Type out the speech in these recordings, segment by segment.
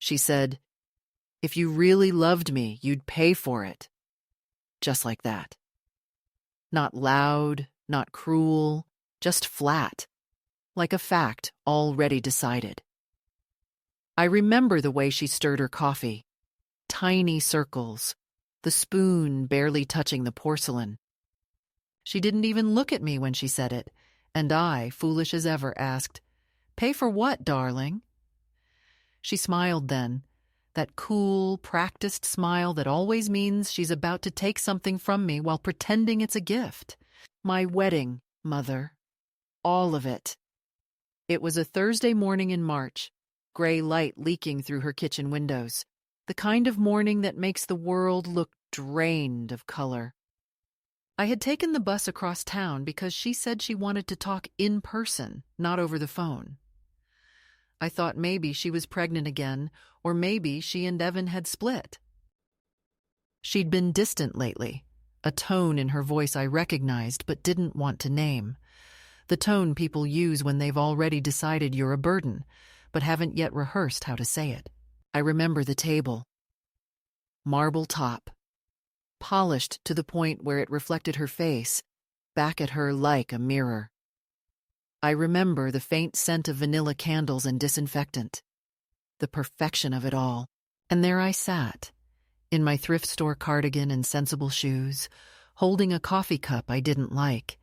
She said, "If you really loved me, you'd pay for it." Just like that. Not loud, not cruel, just flat, like a fact already decided. I remember the way she stirred her coffee. Tiny circles, the spoon barely touching the porcelain. She didn't even look at me when she said it, and I, foolish as ever, asked, "Pay for what, darling?" She smiled then, that cool, practiced smile that always means she's about to take something from me while pretending it's a gift. My wedding, Mother. All of it. It was a Thursday morning in March, gray light leaking through her kitchen windows, the kind of morning that makes the world look drained of color. I had taken the bus across town because she said she wanted to talk in person, not over the phone. I thought maybe she was pregnant again, or maybe she and Evan had split. She'd been distant lately, a tone in her voice I recognized but didn't want to name. The tone people use when they've already decided you're a burden, but haven't yet rehearsed how to say it. I remember the table. Marble top. Polished to the point where it reflected her face, back at her like a mirror. I remember the faint scent of vanilla candles and disinfectant. The perfection of it all. And there I sat, in my thrift store cardigan and sensible shoes, holding a coffee cup I didn't like,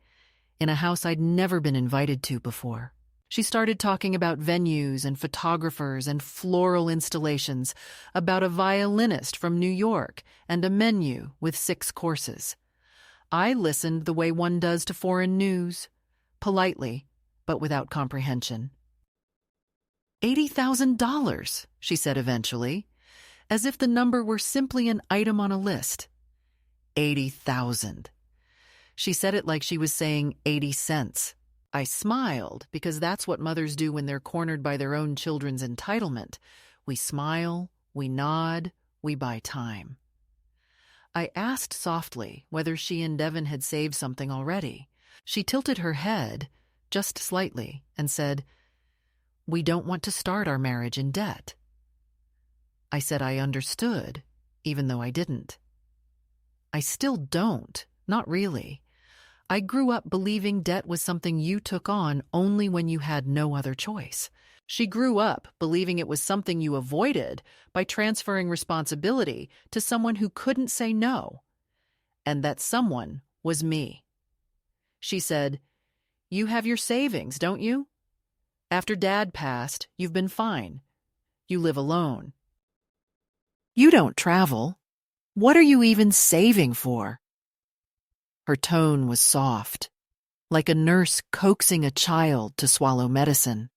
in a house I'd never been invited to before. She started talking about venues and photographers and floral installations, about a violinist from New York and a menu with 6 courses. I listened the way one does to foreign news, politely, but without comprehension. $80,000, she said eventually, as if the number were simply an item on a list. 80,000. She said it like she was saying 80 cents. I smiled, because that's what mothers do when they're cornered by their own children's entitlement. We smile, we nod, we buy time. I asked softly whether she and Devin had saved something already. She tilted her head, just slightly, and said, "We don't want to start our marriage in debt." I said I understood, even though I didn't. I still don't, not really. I grew up believing debt was something you took on only when you had no other choice. She grew up believing it was something you avoided by transferring responsibility to someone who couldn't say no, and that someone was me. She said, "You have your savings, don't you? After Dad passed, you've been fine. You live alone. You don't travel. What are you even saving for?" Her tone was soft, like a nurse coaxing a child to swallow medicine.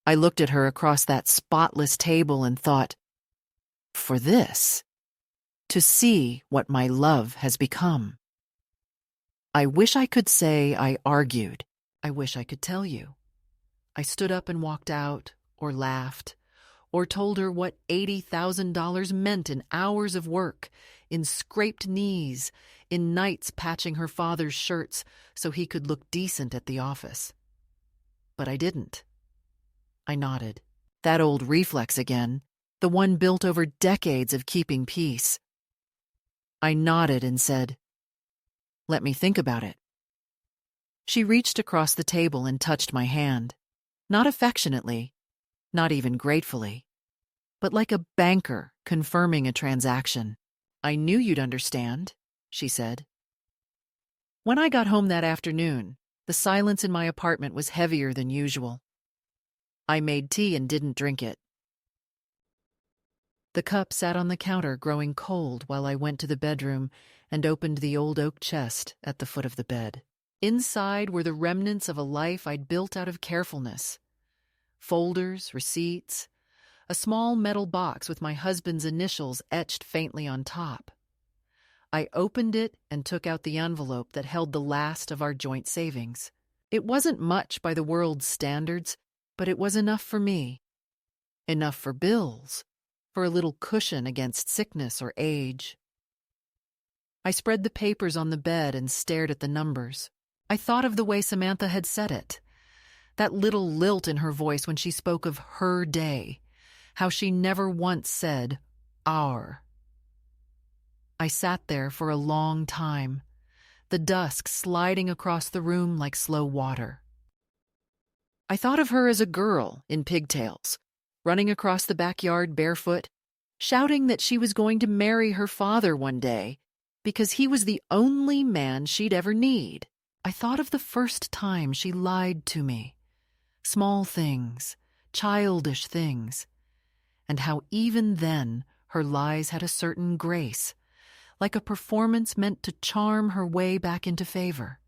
I looked at her across that spotless table and thought, for this, to see what my love has become. I wish I could say I argued. I wish I could tell you. I stood up and walked out, or laughed, or told her what $80,000 meant in hours of work, in scraped knees, in nights patching her father's shirts so he could look decent at the office. But I didn't. I nodded. That old reflex again, the one built over decades of keeping peace. I nodded and said, "Let me think about it." She reached across the table and touched my hand, not affectionately, not even gratefully, but like a banker confirming a transaction. "I knew you'd understand," she said. When I got home that afternoon, the silence in my apartment was heavier than usual. I made tea and didn't drink it. The cup sat on the counter growing cold while I went to the bedroom and opened the old oak chest at the foot of the bed. Inside were the remnants of a life I'd built out of carefulness. Folders, receipts, a small metal box with my husband's initials etched faintly on top. I opened it and took out the envelope that held the last of our joint savings. It wasn't much by the world's standards, but it was enough for me. Enough for bills, for a little cushion against sickness or age. I spread the papers on the bed and stared at the numbers. I thought of the way Samantha had said it, that little lilt in her voice when she spoke of her day, how she never once said, "our." I sat there for a long time, the dusk sliding across the room like slow water. I thought of her as a girl in pigtails, running across the backyard barefoot, shouting that she was going to marry her father one day because he was the only man she'd ever need. I thought of the first time she lied to me. Small things, childish things, and how even then her lies had a certain grace, like a performance meant to charm her way back into favor.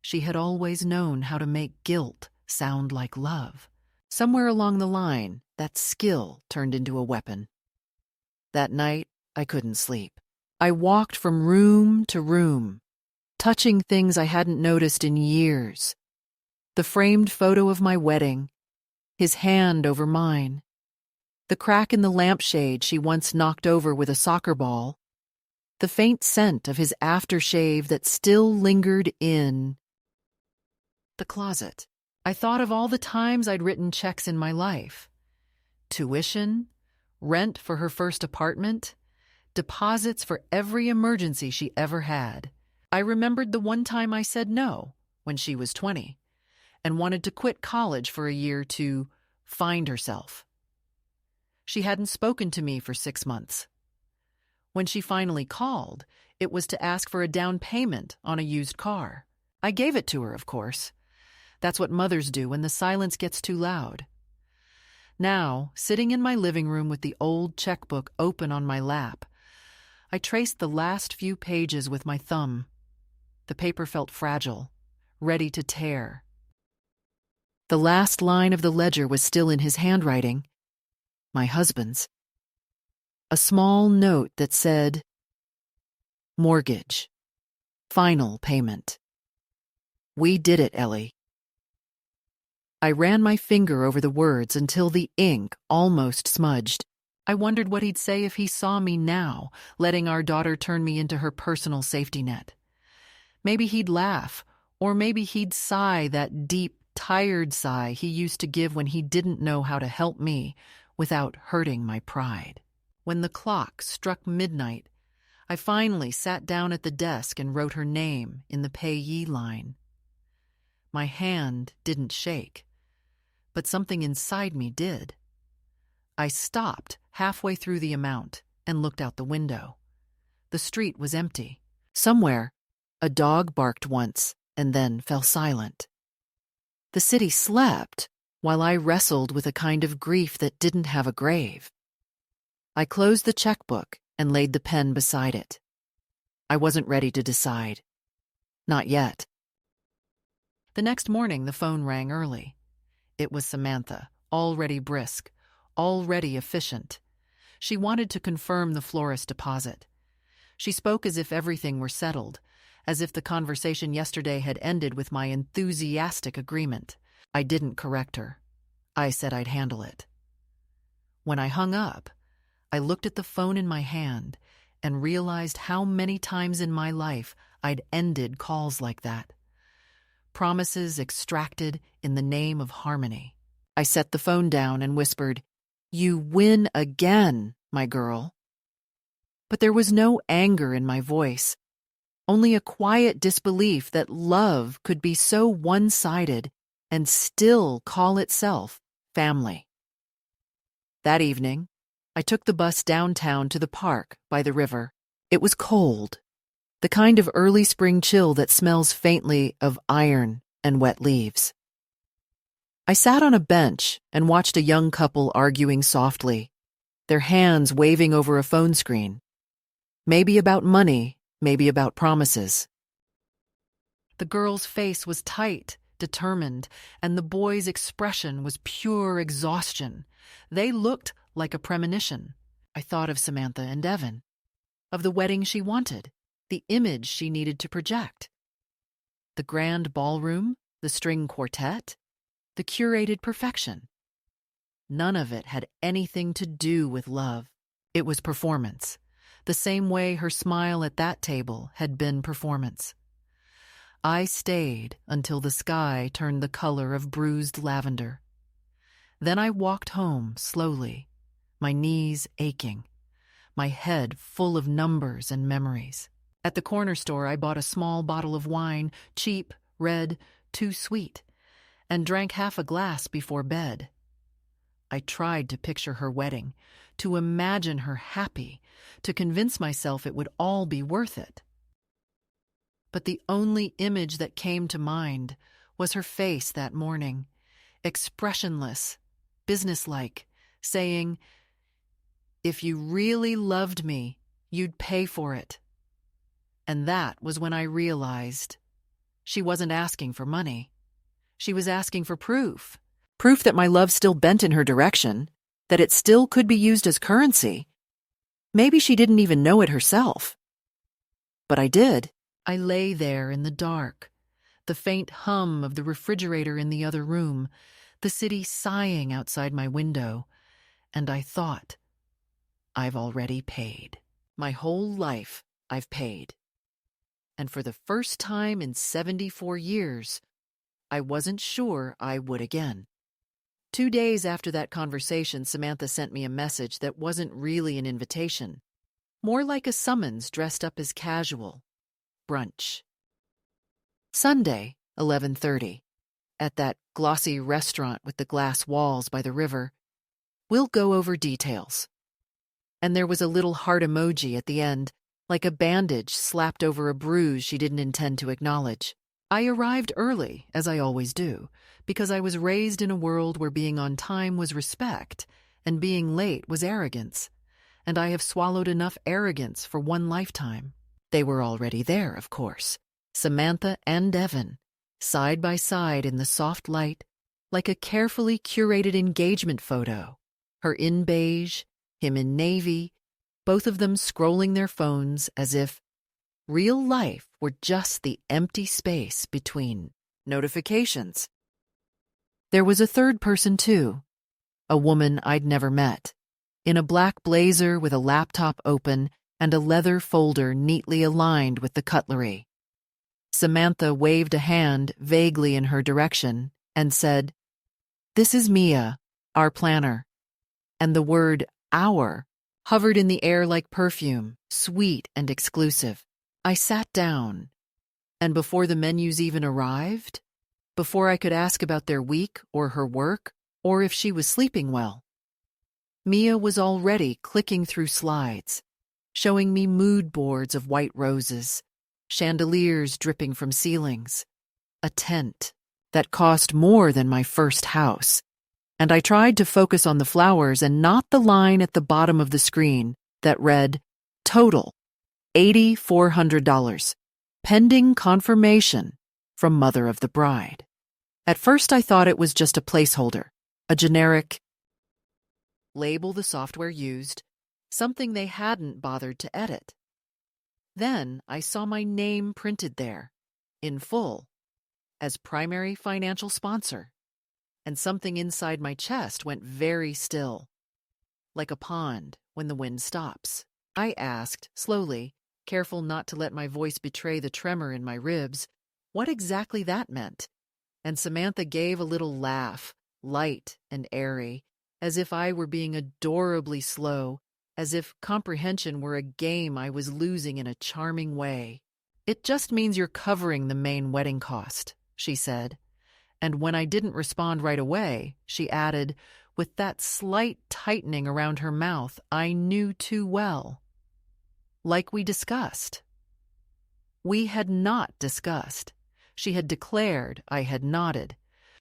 She had always known how to make guilt sound like love. Somewhere along the line, that skill turned into a weapon. That night, I couldn't sleep. I walked from room to room, touching things I hadn't noticed in years. The framed photo of my wedding, his hand over mine, the crack in the lampshade she once knocked over with a soccer ball, the faint scent of his aftershave that still lingered in the closet. I thought of all the times I'd written checks in my life. Tuition, rent for her first apartment, deposits for every emergency she ever had. I remembered the one time I said no, when she was 20, and wanted to quit college for a year to find herself. She hadn't spoken to me for 6 months. When she finally called, it was to ask for a down payment on a used car. I gave it to her, of course. That's what mothers do when the silence gets too loud. Now, sitting in my living room with the old checkbook open on my lap, I traced the last few pages with my thumb. The paper felt fragile, ready to tear. The last line of the ledger was still in his handwriting, my husband's. A small note that said, "Mortgage. Final payment. We did it, Ellie." I ran my finger over the words until the ink almost smudged. I wondered what he'd say if he saw me now, letting our daughter turn me into her personal safety net. Maybe he'd laugh, or maybe he'd sigh that deep, tired sigh he used to give when he didn't know how to help me without hurting my pride. When the clock struck midnight, I finally sat down at the desk and wrote her name in the payee line. My hand didn't shake, but something inside me did. I stopped halfway through the amount and looked out the window. The street was empty. Somewhere, a dog barked once and then fell silent. The city slept while I wrestled with a kind of grief that didn't have a grave. I closed the checkbook and laid the pen beside it. I wasn't ready to decide. Not yet. The next morning, the phone rang early. It was Samantha, already brisk, already efficient. She wanted to confirm the florist deposit. She spoke as if everything were settled, as if the conversation yesterday had ended with my enthusiastic agreement. I didn't correct her. I said I'd handle it. When I hung up, I looked at the phone in my hand and realized how many times in my life I'd ended calls like that. Promises extracted in the name of harmony. I set the phone down and whispered, "You win again, my girl." But there was no anger in my voice, only a quiet disbelief that love could be so one-sided and still call itself family. That evening, I took the bus downtown to the park by the river. It was cold, the kind of early spring chill that smells faintly of iron and wet leaves. I sat on a bench and watched a young couple arguing softly, their hands waving over a phone screen. Maybe about money, maybe about promises. The girl's face was tight, determined, and the boy's expression was pure exhaustion. They looked like a premonition. I thought of Samantha and Evan, of the wedding she wanted, the image she needed to project. The grand ballroom, the string quartet, the curated perfection. None of it had anything to do with love. It was performance, the same way her smile at that table had been performance. I stayed until the sky turned the color of bruised lavender. Then I walked home slowly, my knees aching, my head full of numbers and memories. At the corner store, I bought a small bottle of wine, cheap, red, too sweet, and drank half a glass before bed. I tried to picture her wedding, to imagine her happy, to convince myself it would all be worth it. But the only image that came to mind was her face that morning, expressionless, businesslike, saying, "If you really loved me, you'd pay for it." And that was when I realized she wasn't asking for money. She was asking for proof. Proof that my love still bent in her direction, that it still could be used as currency. Maybe she didn't even know it herself. But I did. I lay there in the dark, the faint hum of the refrigerator in the other room, the city sighing outside my window, and I thought, I've already paid. My whole life I've paid. And for the first time in 74 years, I wasn't sure I would again. 2 days after that conversation, Samantha sent me a message that wasn't really an invitation, more like a summons dressed up as casual. Brunch. Sunday, 11:30. At that glossy restaurant with the glass walls by the river. We'll go over details. And there was a little heart emoji at the end, like a bandage slapped over a bruise she didn't intend to acknowledge. I arrived early, as I always do, because I was raised in a world where being on time was respect and being late was arrogance, and I have swallowed enough arrogance for one lifetime. They were already there, of course, Samantha and Evan, side by side in the soft light, like a carefully curated engagement photo, her in beige, him in navy, both of them scrolling their phones as if real life were just the empty space between notifications. There was a third person, too, a woman I'd never met, in a black blazer with a laptop open and a leather folder neatly aligned with the cutlery. Samantha waved a hand vaguely in her direction and said, "This is Mia, our planner." And the word "our" hovered in the air like perfume, sweet and exclusive. I sat down, and before the menus even arrived, before I could ask about their week or her work, or if she was sleeping well, Mia was already clicking through slides, showing me mood boards of white roses, chandeliers dripping from ceilings, a tent that cost more than my first house, and I tried to focus on the flowers and not the line at the bottom of the screen that read, "Total, $8,400, pending confirmation from mother of the bride." At first I thought it was just a placeholder, a generic label the software used, something they hadn't bothered to edit. Then I saw my name printed there, in full, as primary financial sponsor, and something inside my chest went very still, like a pond when the wind stops. I asked, slowly, careful not to let my voice betray the tremor in my ribs, what exactly that meant, and Samantha gave a little laugh, light and airy, as if I were being adorably slow, as if comprehension were a game I was losing in a charming way. "It just means you're covering the main wedding cost," she said. And when I didn't respond right away, she added, with that slight tightening around her mouth I knew too well, "Like we discussed." We had not discussed. She had declared, I had nodded,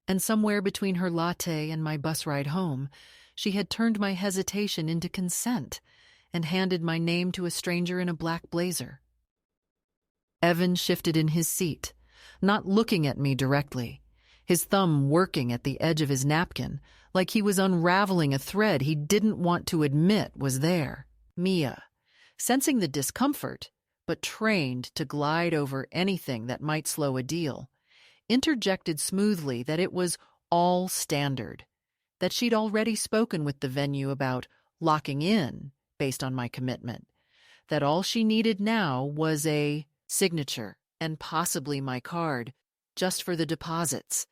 and somewhere between her latte and my bus ride home, she had turned my hesitation into consent and handed my name to a stranger in a black blazer. Evan shifted in his seat, not looking at me directly, his thumb working at the edge of his napkin, like he was unraveling a thread he didn't want to admit was there. Mia, sensing the discomfort, but trained to glide over anything that might slow a deal, interjected smoothly that it was all standard, that she'd already spoken with the venue about locking in based on my commitment, that all she needed now was a signature and possibly my card, just for the deposits.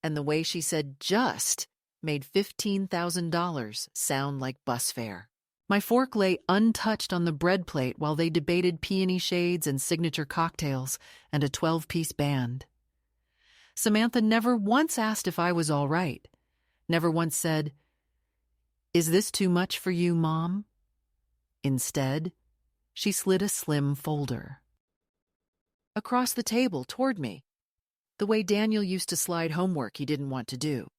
And the way she said just made $15,000 sound like bus fare. My fork lay untouched on the bread plate while they debated peony shades and signature cocktails and a 12-piece band. Samantha never once asked if I was all right. Never once said, "Is this too much for you, Mom?" Instead, she slid a slim folder across the table toward me, the way Daniel used to slide homework he didn't want to do.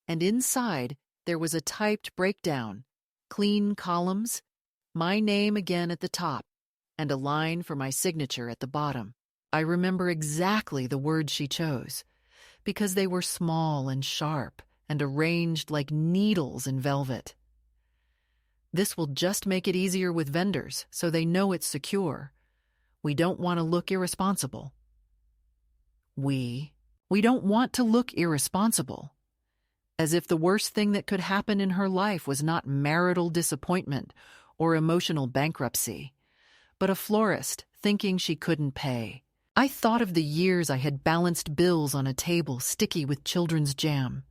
And inside, there was a typed breakdown, clean columns, my name again at the top, and a line for my signature at the bottom. I remember exactly the words she chose, because they were small and sharp and arranged like needles in velvet. "This will just make it easier with vendors, so they know it's secure. We don't want to look irresponsible." We don't want to look irresponsible. As if the worst thing that could happen in her life was not marital disappointment or emotional bankruptcy, but a florist thinking she couldn't pay. I thought of the years I had balanced bills on a table sticky with children's jam,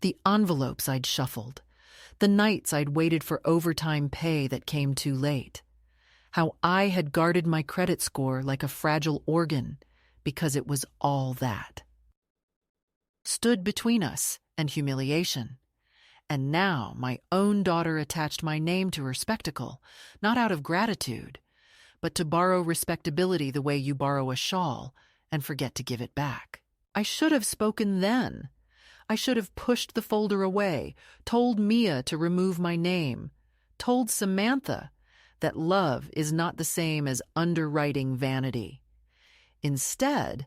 the envelopes I'd shuffled, the nights I'd waited for overtime pay that came too late, how I had guarded my credit score like a fragile organ because it was all that stood between us and humiliation. And now my own daughter attached my name to her spectacle, not out of gratitude, but to borrow respectability the way you borrow a shawl and forget to give it back. I should have spoken then. I should have pushed the folder away, told Mia to remove my name, told Samantha that love is not the same as underwriting vanity. Instead,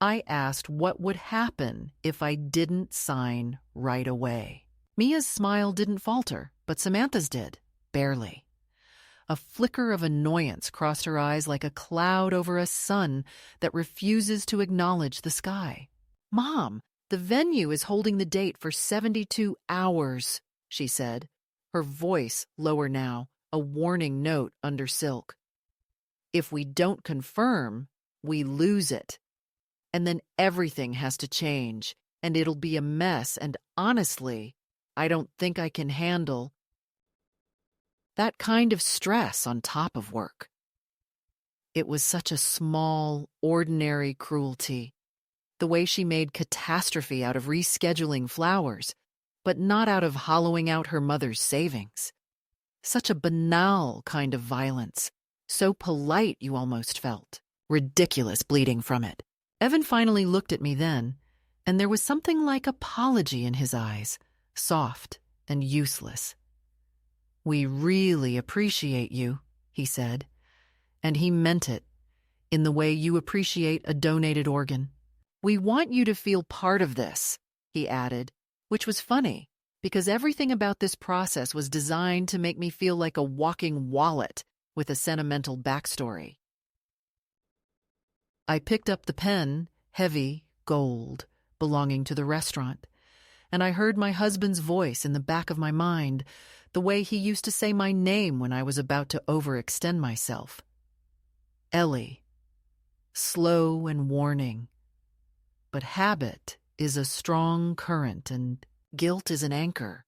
I asked what would happen if I didn't sign right away. Mia's smile didn't falter, but Samantha's did, barely. A flicker of annoyance crossed her eyes like a cloud over a sun that refuses to acknowledge the sky. "Mom, the venue is holding the date for 72 hours, she said, her voice lower now, a warning note under silk. "If we don't confirm, we lose it. And then everything has to change, and it'll be a mess, and honestly, I don't think I can handle that kind of stress on top of work." It was such a small, ordinary cruelty. The way she made catastrophe out of rescheduling flowers, but not out of hollowing out her mother's savings. Such a banal kind of violence, so polite you almost felt. Ridiculous bleeding from it. Evan finally looked at me then, and there was something like apology in his eyes, soft and useless. "We really appreciate you," he said, and he meant it, in the way you appreciate a donated organ. "We want you to feel part of this," he added, which was funny, because everything about this process was designed to make me feel like a walking wallet with a sentimental backstory. I picked up the pen, heavy, gold, belonging to the restaurant, and I heard my husband's voice in the back of my mind, the way he used to say my name when I was about to overextend myself. Ellie. Slow and warning. But habit is a strong current and guilt is an anchor.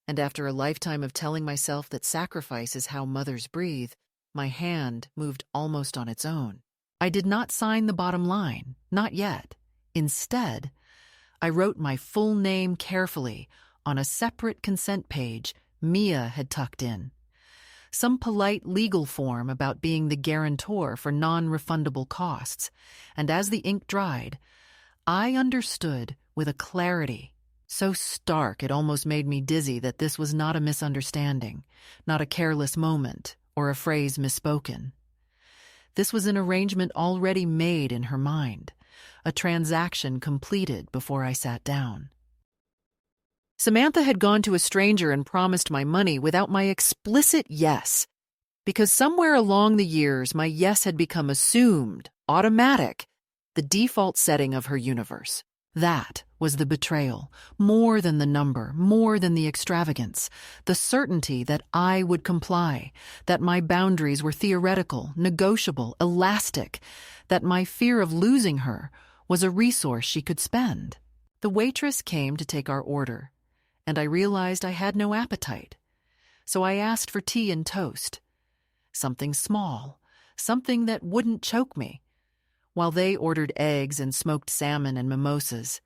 And after a lifetime of telling myself that sacrifice is how mothers breathe, my hand moved almost on its own. I did not sign the bottom line, not yet. Instead, I wrote my full name carefully on a separate consent page Mia had tucked in. Some polite legal form about being the guarantor for non-refundable costs, and as the ink dried, I understood with a clarity so stark it almost made me dizzy that this was not a misunderstanding, not a careless moment, or a phrase misspoken. This was an arrangement already made in her mind, a transaction completed before I sat down. Samantha had gone to a stranger and promised my money without my explicit yes, because somewhere along the years my yes had become assumed, automatic, the default setting of her universe. That was the betrayal, more than the number, more than the extravagance, the certainty that I would comply, that my boundaries were theoretical, negotiable, elastic, that my fear of losing her was a resource she could spend. The waitress came to take our order, and I realized I had no appetite. So I asked for tea and toast. Something small, something that wouldn't choke me, while they ordered eggs and smoked salmon and mimosas,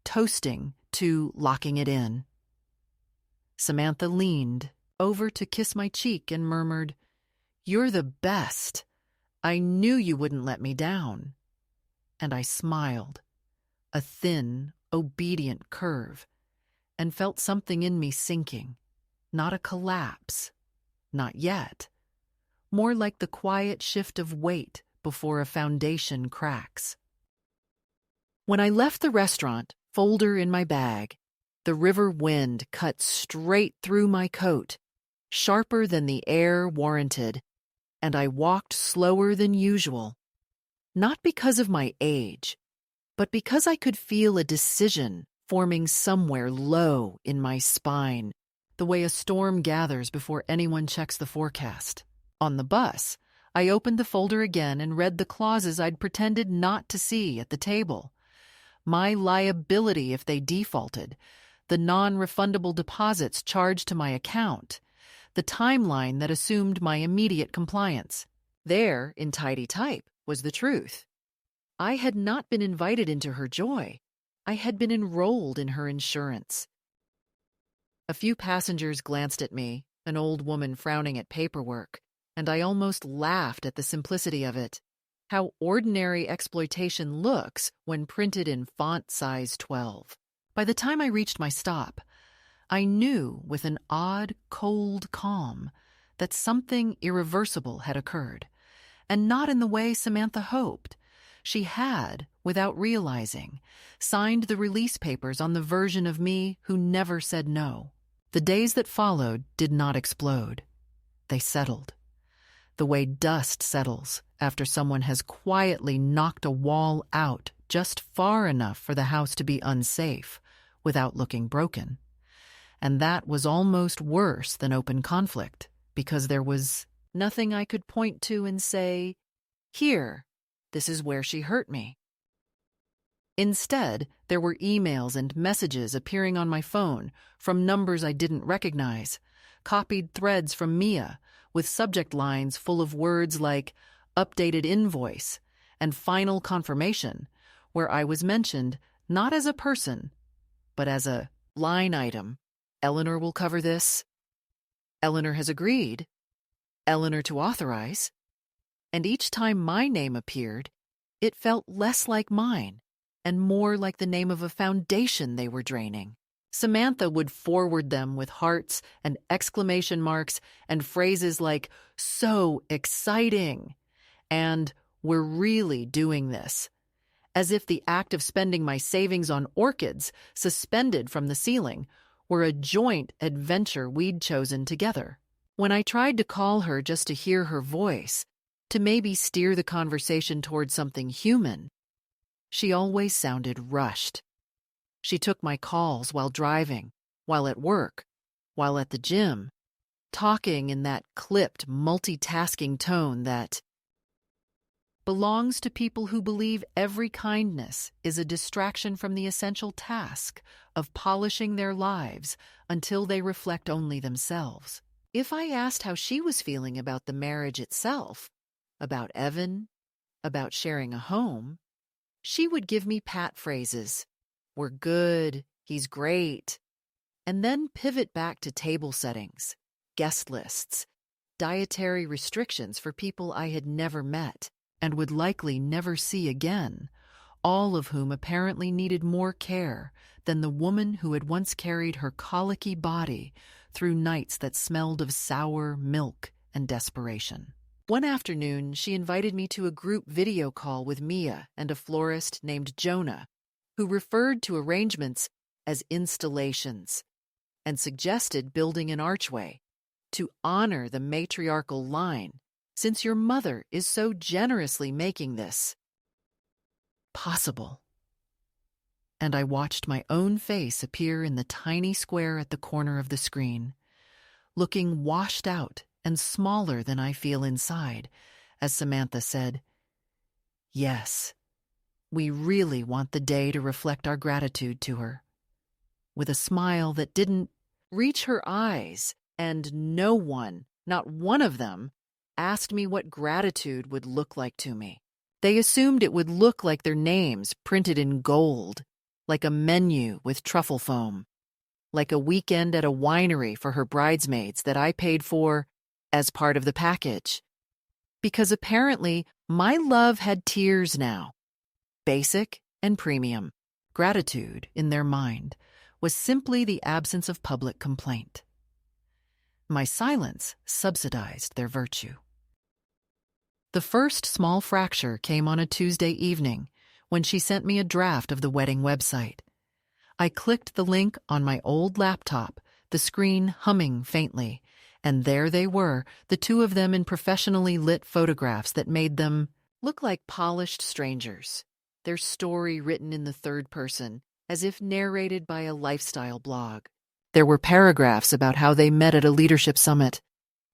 toasting to locking it in. Samantha leaned over to kiss my cheek and murmured, "You're the best. I knew you wouldn't let me down." And I smiled, a thin, obedient curve, and felt something in me sinking. Not a collapse. Not yet. More like the quiet shift of weight before a foundation cracks. When I left the restaurant, folder in my bag, the river wind cut straight through my coat, sharper than the air warranted, and I walked slower than usual. Not because of my age, but because I could feel a decision forming somewhere low in my spine, the way a storm gathers before anyone checks the forecast. On the bus, I opened the folder again and read the clauses I'd pretended not to see at the table. My liability if they defaulted, the non-refundable deposits charged to my account, the timeline that assumed my immediate compliance. There, in tidy type, was the truth. I had not been invited into her joy. I had been enrolled in her insurance. A few passengers glanced at me, an old woman frowning at paperwork, and I almost laughed at the simplicity of it. How ordinary exploitation looks when printed in font size 12. By the time I reached my stop, I knew with an odd, cold calm that something irreversible had occurred, and not in the way Samantha hoped. She had, without realizing, signed the release papers on the version of me who never said no. The days that followed did not explode. They settled. The way dust settles after someone has quietly knocked a wall out just far enough for the house to be unsafe without looking broken. And that was almost worse than open conflict, because there was nothing I could point to and say, "Here, this is where she hurt me." Instead, there were emails and messages appearing on my phone from numbers I didn't recognize, copied threads from Mia with subject lines full of words like updated invoice and final confirmation, where I was mentioned not as a person, but as a line item. Eleanor will cover this. Eleanor has agreed. Eleanor to authorize. And each time my name appeared, it felt less like mine and more like the name of a foundation they were draining. Samantha would forward them with hearts and exclamation marks and phrases like, "So exciting," and "We're really doing this," as if the act of spending my savings on orchids suspended from the ceiling were a joint adventure we'd chosen together. When I tried to call her just to hear her voice, to maybe steer the conversation toward something human, she always sounded rushed. She took my calls while driving, while at work, while at the gym, talking in that clipped, multitasking tone that belongs to people who believe every kindness is a distraction from the essential task of polishing their lives until they reflect only themselves. If I asked how she was feeling about the marriage itself, about Evan, about sharing a home, she would give me pat phrases. "We're good," "He's great," and then pivot back to table settings, guest lists, dietary restrictions for people I had never met and would likely never see again, all of whom apparently needed more care than the woman who had once carried her colicky body through nights that smelled of sour milk and desperation. One afternoon, she invited me to a group video call with Mia and a florist named Jonah, who referred to arrangements as installations and suggested building an archway to honor the matriarchal line, since your mother is so generously making this possible. And I watched my own face appear in the tiny square at the corner of the screen, looking washed out and smaller than I feel inside, as Samantha said, "Yes, we really want the day to reflect our gratitude to her." with a smile that didn't reach her eyes, and no one, not one of them, asked me what gratitude would look like to me. They assumed it would look like their names printed in gold, like a menu with truffle foam, like a weekend at a winery for her bridesmaids that I paid for as part of the package. Because apparently my love had tiers now, basic and premium. Gratitude, in their mind, was simply the absence of public complaint. My silence subsidized their virtue. The first small fracture came on a Tuesday evening when she sent me a draft of the wedding website. I clicked the link on my old laptop, the screen humming faintly, and there they were, the two of them in professionally lit photographs that made them look like polished strangers, their story written in the third person, as if narrated by a lifestyle blog. There were paragraphs about how they met at a leadership summit,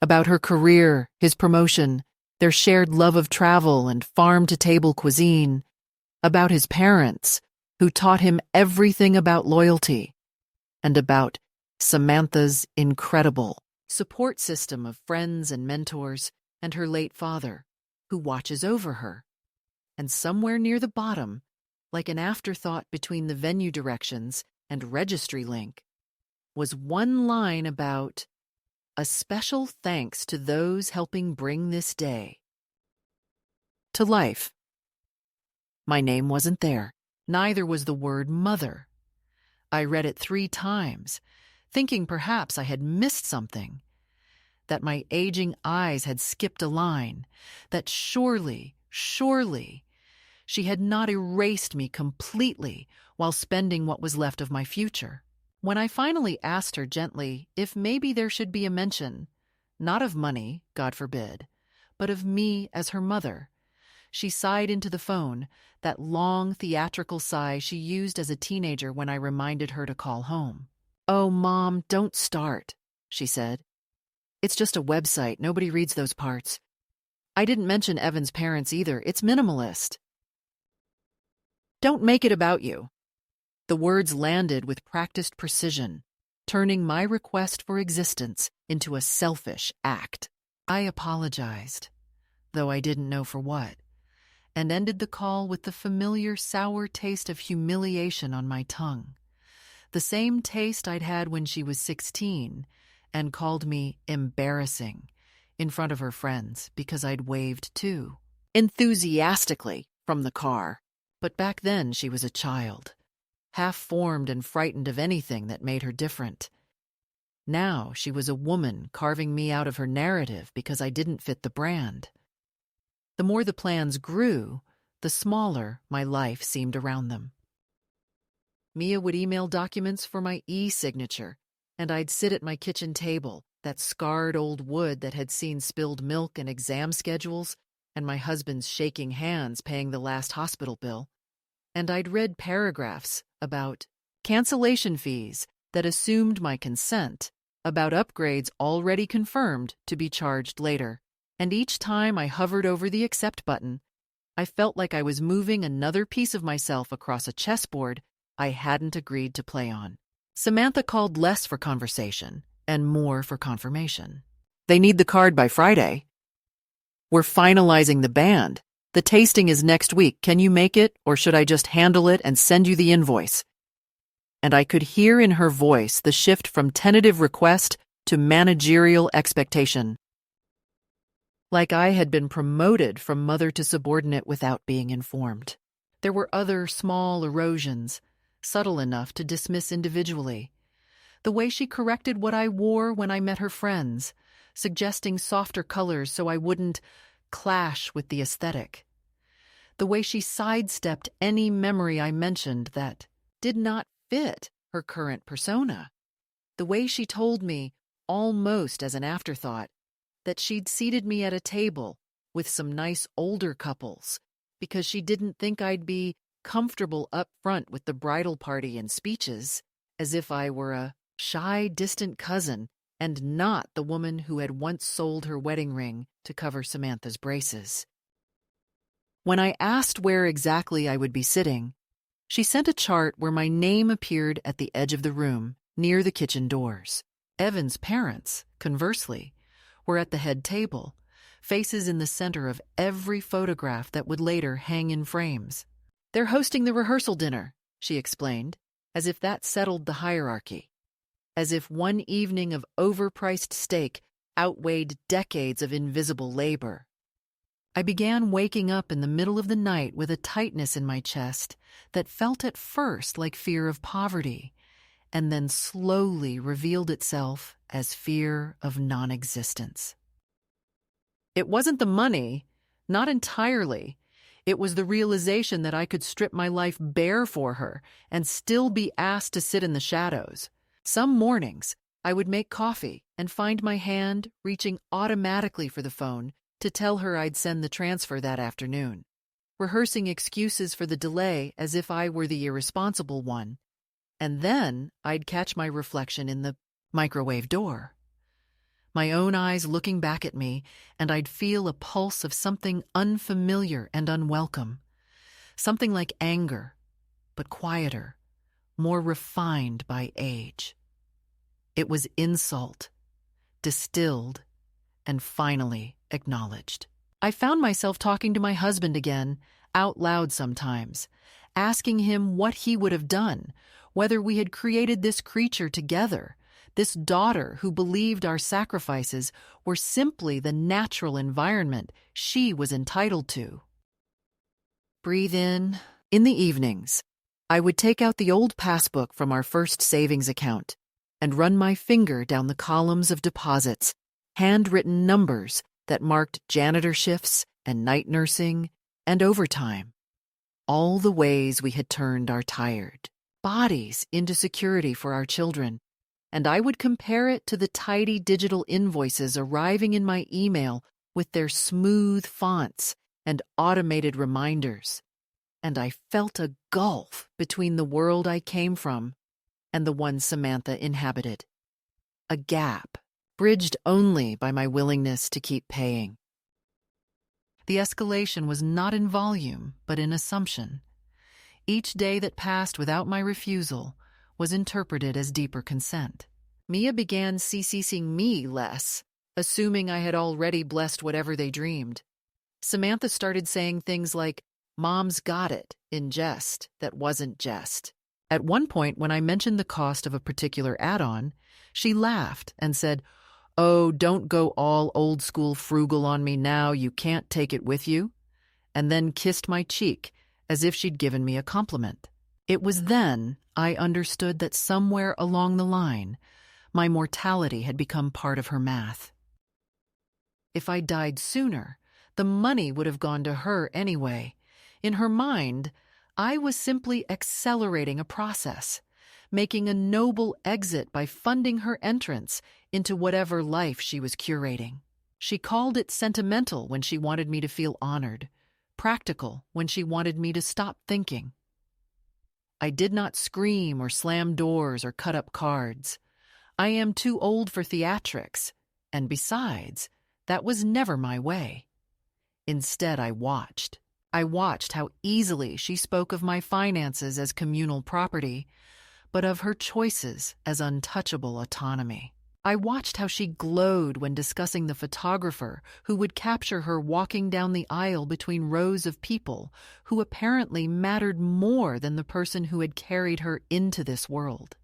about her career, his promotion, their shared love of travel and farm-to-table cuisine, about his parents, who taught him everything about loyalty, and about Samantha's incredible support system of friends and mentors, and her late father, who watches over her. And somewhere near the bottom, like an afterthought between the venue directions and registry link, was one line about a special thanks to those helping bring this day to life. My name wasn't there. Neither was the word mother. I read it 3 times, thinking perhaps I had missed something, that my aging eyes had skipped a line, that surely, she had not erased me completely while spending what was left of my future. When I finally asked her gently if maybe there should be a mention, not of money, God forbid, but of me as her mother, she sighed into the phone, that long theatrical sigh she used as a teenager when I reminded her to call home. "Oh, Mom, don't start," she said. "It's just a website. Nobody reads those parts. I didn't mention Evan's parents either. It's minimalist. Don't make it about you." The words landed with practiced precision, turning my request for existence into a selfish act. I apologized, though I didn't know for what, and ended the call with the familiar sour taste of humiliation on my tongue, the same taste I'd had when she was 16 and called me embarrassing in front of her friends because I'd waved too, enthusiastically, from the car. But back then she was a child, half-formed and frightened of anything that made her different. Now she was a woman carving me out of her narrative because I didn't fit the brand. The more the plans grew, the smaller my life seemed around them. Mia would email documents for my e-signature, and I'd sit at my kitchen table, that scarred old wood that had seen spilled milk and exam schedules, and my husband's shaking hands paying the last hospital bill, and I'd read paragraphs about cancellation fees that assumed my consent, about upgrades already confirmed to be charged later. And each time I hovered over the accept button, I felt like I was moving another piece of myself across a chessboard I hadn't agreed to play on. Samantha called less for conversation and more for confirmation. "They need the card by Friday. We're finalizing the band. The tasting is next week. Can you make it, or should I just handle it and send you the invoice?" And I could hear in her voice the shift from tentative request to managerial expectation. Like I had been promoted from mother to subordinate without being informed. There were other small erosions, subtle enough to dismiss individually. The way she corrected what I wore when I met her friends, suggesting softer colors so I wouldn't clash with the aesthetic. The way she sidestepped any memory I mentioned that did not fit her current persona. The way she told me, almost as an afterthought, that she'd seated me at a table with some nice older couples because she didn't think I'd be comfortable up front with the bridal party and speeches, as if I were a shy, distant cousin and not the woman who had once sold her wedding ring to cover Samantha's braces. When I asked where exactly I would be sitting, She sent a chart where my name appeared at the edge of the room, near the kitchen doors. Evan's parents, conversely, were at the head table, faces in the center of every photograph that would later hang in frames. "They're hosting the rehearsal dinner," she explained, as if that settled the hierarchy. As if one evening of overpriced steak outweighed decades of invisible labor. I began waking up in the middle of the night with a tightness in my chest that felt at first like fear of poverty, and then slowly revealed itself as fear of non-existence. It wasn't the money, not entirely. It was the realization that I could strip my life bare for her and still be asked to sit in the shadows. Some mornings, I would make coffee and find my hand reaching automatically for the phone to tell her I'd send the transfer that afternoon, rehearsing excuses for the delay as if I were the irresponsible one. And then I'd catch my reflection in the microwave door. My own eyes looking back at me, and I'd feel a pulse of something unfamiliar and unwelcome. Something like anger, but quieter, more refined by age. It was insult, distilled, and finally acknowledged. I found myself talking to my husband again, out loud sometimes, asking him what he would have done, whether we had created this creature together, this daughter who believed our sacrifices were simply the natural environment she was entitled to. Breathe in. In the evenings, I would take out the old passbook from our first savings account and run my finger down the columns of deposits, handwritten numbers that marked janitor shifts and night nursing and overtime. All the ways we had turned our tired bodies into security for our children, and I would compare it to the tidy digital invoices arriving in my email with their smooth fonts and automated reminders. And I felt a gulf between the world I came from and the one Samantha inhabited. A gap, bridged only by my willingness to keep paying. The escalation was not in volume, but in assumption. Each day that passed without my refusal was interpreted as deeper consent. Mia began CCing me less, assuming I had already blessed whatever they dreamed. Samantha started saying things like, "Mom's got it," in jest that wasn't jest. At one point, when I mentioned the cost of a particular add-on, she laughed and said, "Oh, don't go all old-school frugal on me now, you can't take it with you," and then kissed my cheek as if she'd given me a compliment. It was then I understood that somewhere along the line, my mortality had become part of her math. If I died sooner, the money would have gone to her anyway. In her mind, I was simply accelerating a process, making a noble exit by funding her entrance into whatever life she was curating. She called it sentimental when she wanted me to feel honored, practical when she wanted me to stop thinking. I did not scream or slam doors or cut up cards. I am too old for theatrics, and besides, that was never my way. Instead, I watched. I watched how easily she spoke of my finances as communal property, but of her choices as untouchable autonomy. I watched how she glowed when discussing the photographer who would capture her walking down the aisle between rows of people who apparently mattered more than the person who had carried her into this world.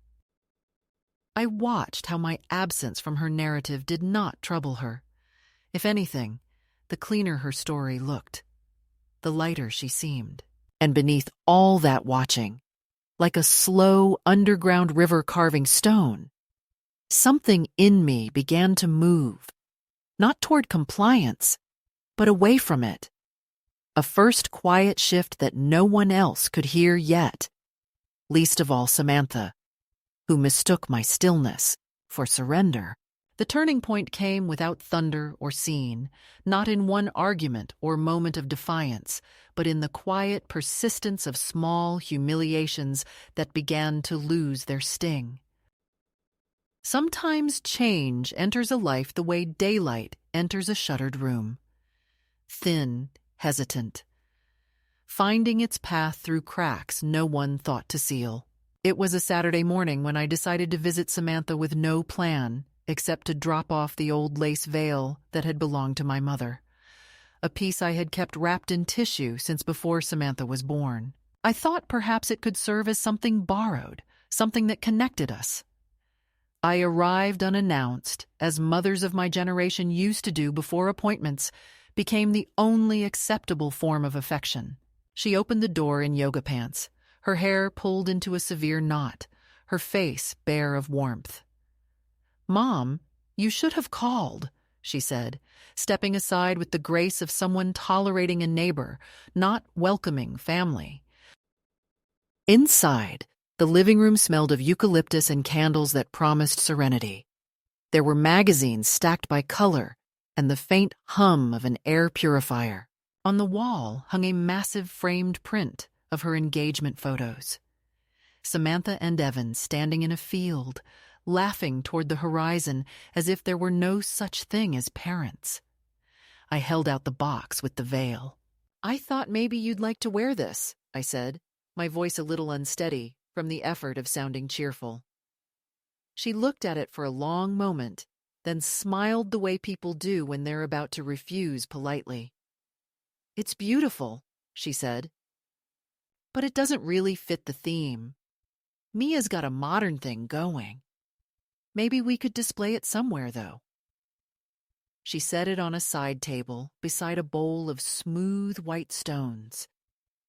I watched how my absence from her narrative did not trouble her. If anything, the cleaner her story looked, the lighter she seemed. And beneath all that watching, like a slow underground river carving stone, something in me began to move, not toward compliance, but away from it. A first quiet shift that no one else could hear yet, least of all Samantha, who mistook my stillness for surrender. The turning point came without thunder or scene, not in one argument or moment of defiance, but in the quiet persistence of small humiliations that began to lose their sting. Sometimes change enters a life the way daylight enters a shuttered room. Thin, hesitant. finding its path through cracks no one thought to seal. It was a Saturday morning when I decided to visit Samantha with no plan except to drop off the old lace veil that had belonged to my mother, a piece I had kept wrapped in tissue since before Samantha was born. I thought perhaps it could serve as something borrowed, something that connected us. I arrived unannounced, as mothers of my generation used to do before appointments became the only acceptable form of affection. She opened the door in yoga pants, her hair pulled into a severe knot, her face bare of warmth. "Mom, you should have called," she said, stepping aside with the grace of someone tolerating a neighbor, not welcoming family. Inside, the living room smelled of eucalyptus and candles that promised serenity. There were magazines stacked by color and the faint hum of an air purifier. On the wall hung a massive framed print of her engagement photos. Samantha and Evan standing in a field, laughing toward the horizon as if there were no such thing as parents. I held out the box with the veil. "I thought maybe you'd like to wear this," I said, my voice a little unsteady from the effort of sounding cheerful. She looked at it for a long moment, then smiled the way people do when they're about to refuse politely. "It's beautiful," she said, "but it doesn't really fit the theme. Mia's got a modern thing going. Maybe we could display it somewhere, though." She set it on a side table beside a bowl of smooth white stones,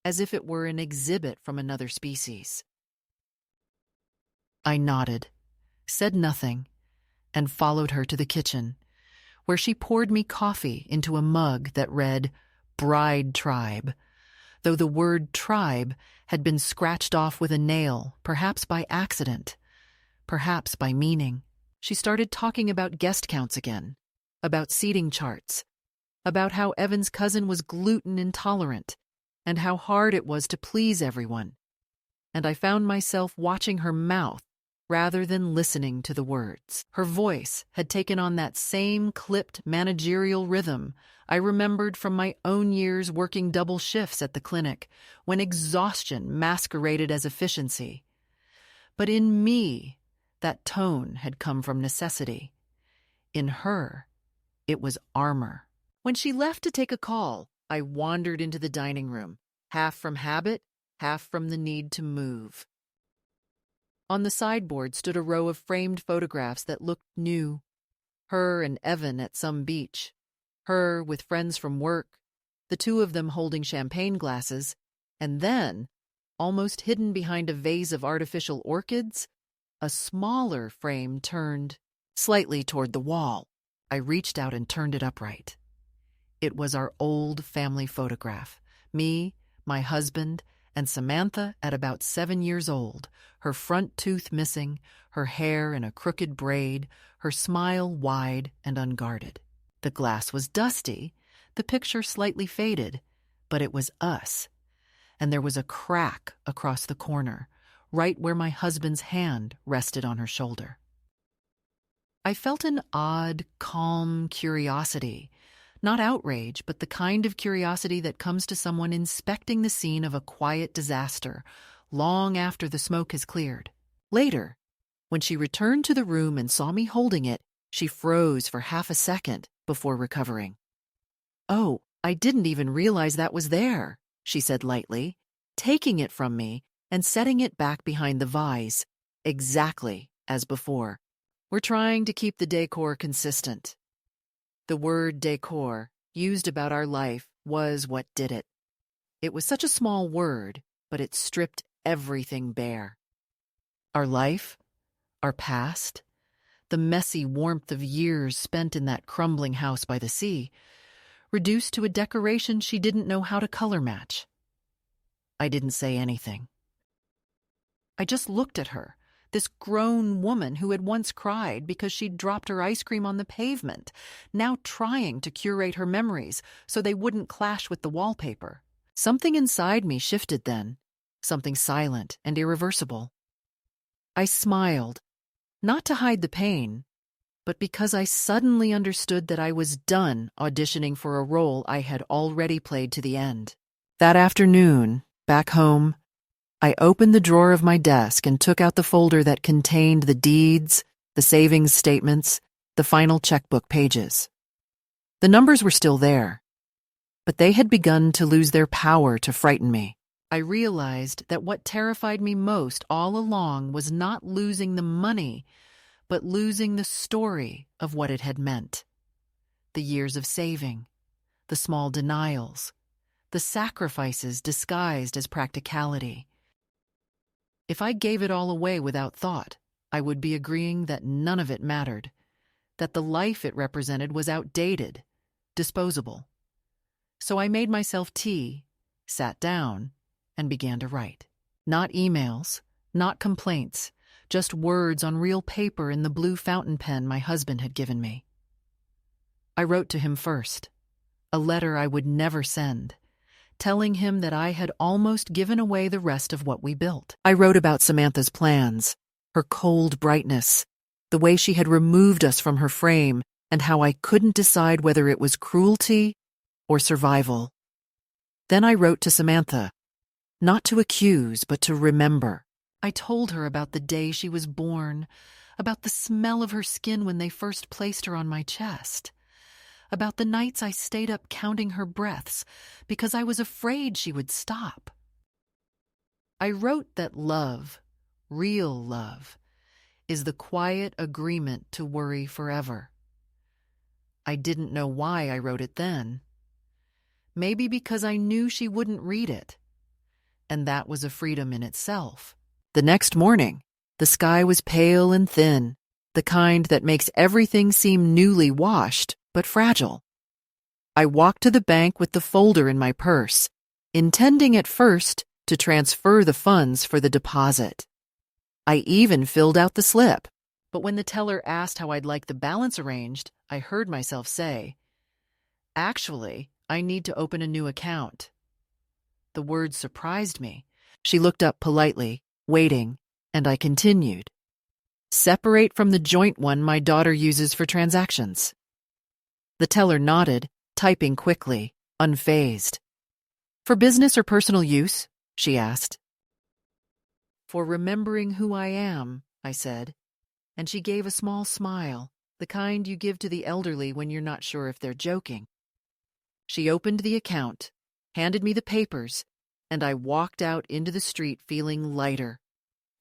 as if it were an exhibit from another species. I nodded, said nothing, and followed her to the kitchen, where she poured me coffee into a mug that read Bride Tribe, though the word tribe had been scratched off with a nail, perhaps by accident, perhaps by meaning. She started talking about guest counts again, about seating charts, about how Evan's cousin was gluten intolerant, and how hard it was to please everyone. And I found myself watching her mouth rather than listening to the words. Her voice had taken on that same clipped managerial rhythm I remembered from my own years working double shifts at the clinic, when exhaustion masqueraded as efficiency. But in me, that tone had come from necessity. In her, it was armor. When she left to take a call, I wandered into the dining room, half from habit, half from the need to move. On the sideboard stood a row of framed photographs that looked new. Her and Evan at some beach, her with friends from work, the two of them holding champagne glasses, and then, almost hidden behind a vase of artificial orchids, a smaller frame turned slightly toward the wall. I reached out and turned it upright. It was our old family photograph, me, my husband, and Samantha at about 7 years old, her front tooth missing, her hair in a crooked braid, her smile wide and unguarded. The glass was dusty, the picture slightly faded, but it was us. And there was a crack across the corner, right where my husband's hand rested on her shoulder. I felt an odd, calm curiosity. Not outrage, but the kind of curiosity that comes to someone inspecting the scene of a quiet disaster, long after the smoke has cleared. Later, when she returned to the room and saw me holding it, she froze for half a second before recovering. "Oh, I didn't even realize that was there," she said lightly, taking it from me and setting it back behind the vase, exactly as before. "We're trying to keep the decor consistent." The word decor, used about our life, was what did it. It was such a small word, but it stripped everything bare. Our life, our past, the messy warmth of years spent in that crumbling house by the sea, reduced to a decoration she didn't know how to color match. I didn't say anything. I just looked at her, this grown woman who had once cried because she'd dropped her ice cream on the pavement, now trying to curate her memories so they wouldn't clash with the wallpaper. Something inside me shifted then, something silent and irreversible. I smiled, not to hide the pain, but because I suddenly understood that I was done auditioning for a role I had already played to the end. That afternoon, back home, I opened the drawer of my desk and took out the folder that contained the deeds, the savings statements, the final checkbook pages. The numbers were still there, but they had begun to lose their power to frighten me. I realized that what terrified me most all along was not losing the money, but losing the story of what it had meant. The years of saving, the small denials, the sacrifices disguised as practicality. If I gave it all away without thought, I would be agreeing that none of it mattered, that the life it represented was outdated, disposable. So I made myself tea, sat down, and began to write. Not emails, not complaints, just words on real paper in the blue fountain pen my husband had given me. I wrote to him first, a letter I would never send, telling him that I had almost given away the rest of what we built. I wrote about Samantha's plans, her cold brightness, the way she had removed us from her frame, and how I couldn't decide whether it was cruelty or survival. Then I wrote to Samantha, not to accuse, but to remember. I told her about the day she was born, about the smell of her skin when they first placed her on my chest, about the nights I stayed up counting her breaths because I was afraid she would stop. I wrote that love, real love, is the quiet agreement to worry forever. I didn't know why I wrote it then. Maybe because I knew she wouldn't read it, and that was a freedom in itself. The next morning, the sky was pale and thin, the kind that makes everything seem newly washed, but fragile. I walked to the bank with the folder in my purse, intending at first to transfer the funds for the deposit. I even filled out the slip, but when the teller asked how I'd like the balance arranged, I heard myself say, "Actually, I need to open a new account." The words surprised me. She looked up politely, waiting, and I continued. "Separate from the joint one my daughter uses for transactions." The teller nodded, typing quickly, unfazed. "For business or personal use?" she asked. "For remembering who I am," I said, and she gave a small smile, the kind you give to the elderly when you're not sure if they're joking. She opened the account, handed me the papers, and I walked out into the street feeling lighter.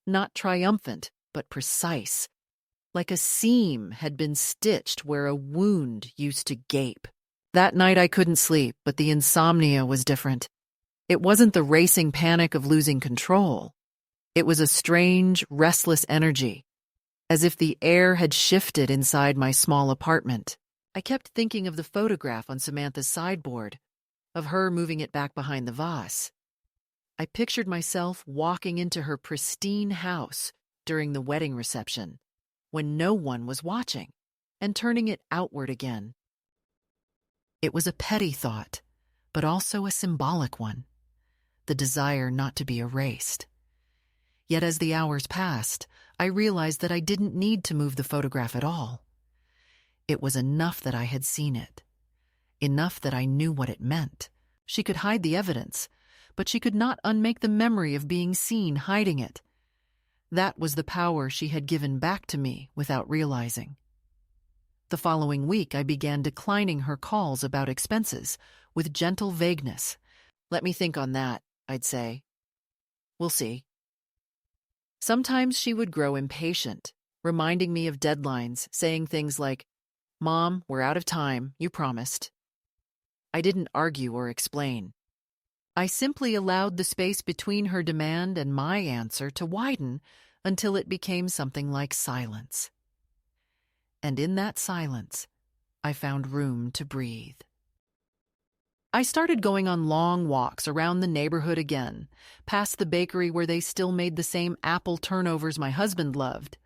Not triumphant, but precise, like a seam had been stitched where a wound used to gape. That night I couldn't sleep, but the insomnia was different. It wasn't the racing panic of losing control. It was a strange, restless energy, as if the air had shifted inside my small apartment. I kept thinking of the photograph on Samantha's sideboard, of her moving it back behind the vase. I pictured myself walking into her pristine house during the wedding reception, when no one was watching, and turning it outward again. It was a petty thought, but also a symbolic one, the desire not to be erased. Yet as the hours passed, I realized that I didn't need to move the photograph at all. It was enough that I had seen it, enough that I knew what it meant. She could hide the evidence, but she could not unmake the memory of being seen hiding it. That was the power she had given back to me without realizing. The following week, I began declining her calls about expenses with gentle vagueness. "Let me think on that," I'd say. "We'll see." Sometimes she would grow impatient, reminding me of deadlines, saying things like, "Mom, we're out of time, you promised." I didn't argue or explain. I simply allowed the space between her demand and my answer to widen until it became something like silence. And in that silence, I found room to breathe. I started going on long walks around the neighborhood again, past the bakery where they still made the same apple turnovers my husband loved,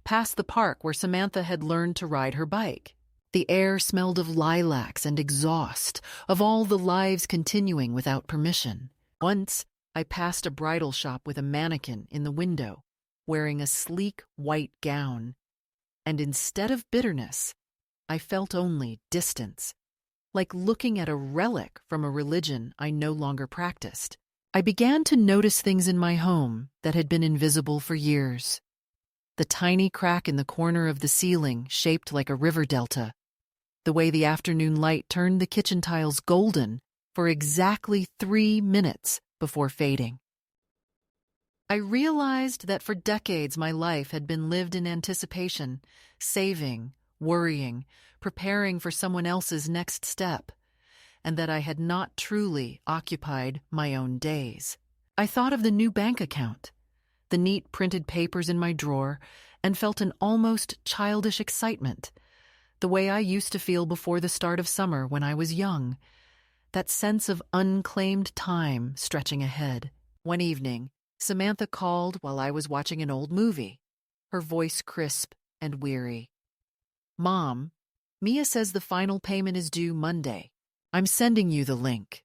past the park where Samantha had learned to ride her bike. The air smelled of lilacs and exhaust, of all the lives continuing without permission. Once, I passed a bridal shop with a mannequin in the window, wearing a sleek white gown, and instead of bitterness, I felt only distance. like looking at a relic from a religion I no longer practiced. I began to notice things in my home that had been invisible for years. The tiny crack in the corner of the ceiling shaped like a river delta, the way the afternoon light turned the kitchen tiles golden for exactly 3 minutes before fading. I realized that for decades my life had been lived in anticipation, saving, worrying, preparing for someone else's next step, and that I had not truly occupied my own days. I thought of the new bank account, the neat printed papers in my drawer, and felt an almost childish excitement, the way I used to feel before the start of summer when I was young, that sense of unclaimed time stretching ahead. One evening, Samantha called while I was watching an old movie, her voice crisp and weary. "Mom, Mia says the final payment is due Monday. I'm sending you the link."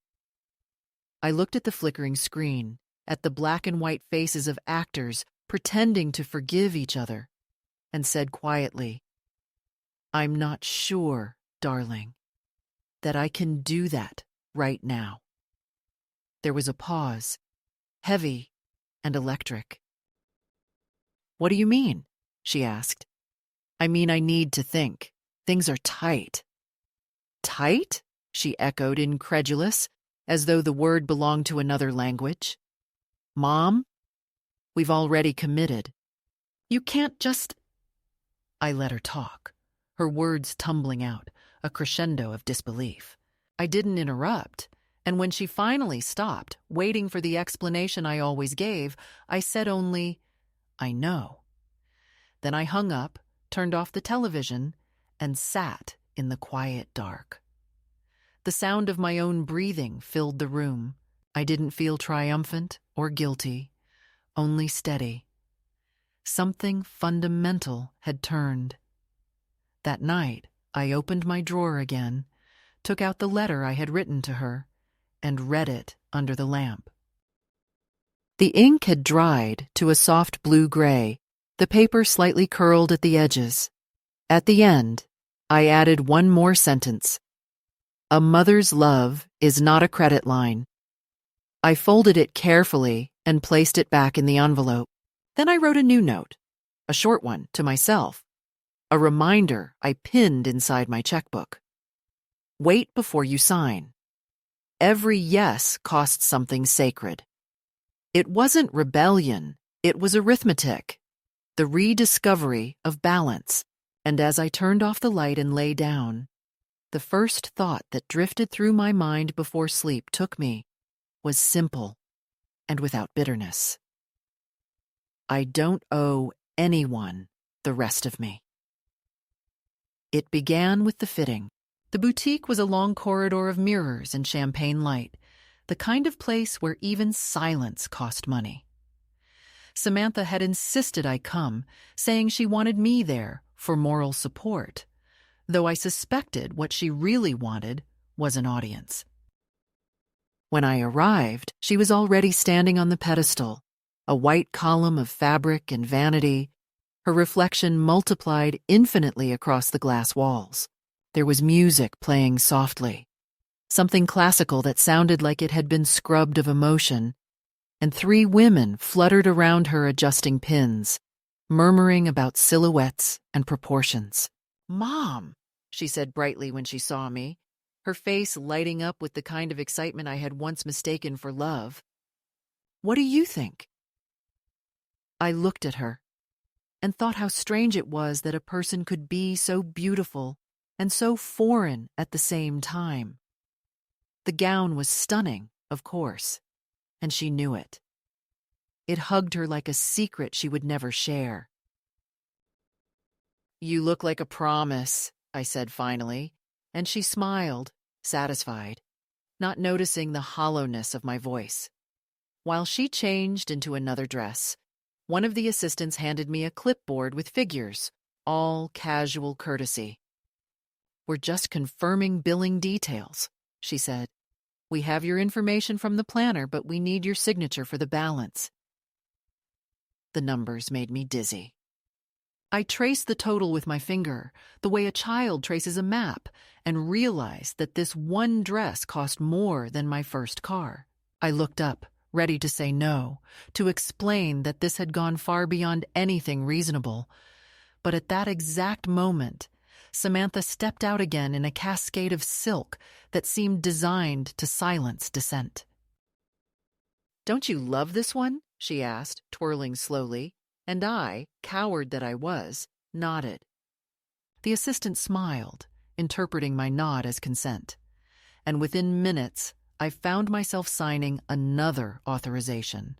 I looked at the flickering screen, at the black and white faces of actors pretending to forgive each other, and said quietly, "I'm not sure, darling, that I can do that right now." There was a pause, heavy and electric. "What do you mean?" she asked. "I mean, I need to think. Things are tight." "Tight?" she echoed, incredulous, as though the word belonged to another language. "Mom, we've already committed. You can't just—" I let her talk, her words tumbling out, a crescendo of disbelief. I didn't interrupt, and when she finally stopped, waiting for the explanation I always gave, I said only, "I know." Then I hung up, turned off the television, and sat in the quiet dark. The sound of my own breathing filled the room. I didn't feel triumphant or guilty, only steady. Something fundamental had turned. That night, I opened my drawer again, took out the letter I had written to her, and read it under the lamp. The ink had dried to a soft blue-gray, the paper slightly curled at the edges. At the end, I added one more sentence. "A mother's love is not a credit line." I folded it carefully and placed it back in the envelope. Then I wrote a new note, a short one, to myself, a reminder I pinned inside my checkbook. "Wait before you sign. Every yes costs something sacred." It wasn't rebellion, it was arithmetic, the rediscovery of balance. And as I turned off the light and lay down, the first thought that drifted through my mind before sleep took me was simple and without bitterness. I don't owe anyone the rest of me. It began with the fitting. The boutique was a long corridor of mirrors and champagne light, the kind of place where even silence cost money. Samantha had insisted I come, saying she wanted me there for moral support, though I suspected what she really wanted was an audience. When I arrived, she was already standing on the pedestal, a white column of fabric and vanity, her reflection multiplied infinitely across the glass walls. There was music playing softly, something classical that sounded like it had been scrubbed of emotion, and 3 women fluttered around her adjusting pins, murmuring about silhouettes and proportions. "Mom," she said brightly when she saw me, her face lighting up with the kind of excitement I had once mistaken for love. "What do you think?" I looked at her and thought how strange it was that a person could be so beautiful and so foreign at the same time. The gown was stunning, of course, and she knew it. It hugged her like a secret she would never share. "You look like a promise," I said finally, and she smiled, satisfied, not noticing the hollowness of my voice. While she changed into another dress, one of the assistants handed me a clipboard with figures, all casual courtesy. "We're just confirming billing details," she said. "We have your information from the planner, but we need your signature for the balance." The numbers made me dizzy. I traced the total with my finger, the way a child traces a map, and realized that this one dress cost more than my first car. I looked up, ready to say no, to explain that this had gone far beyond anything reasonable. But at that exact moment, Samantha stepped out again in a cascade of silk that seemed designed to silence dissent. "Don't you love this one?" she asked, twirling slowly, and I, coward that I was, nodded. The assistant smiled, interpreting my nod as consent, and within minutes I found myself signing another authorization,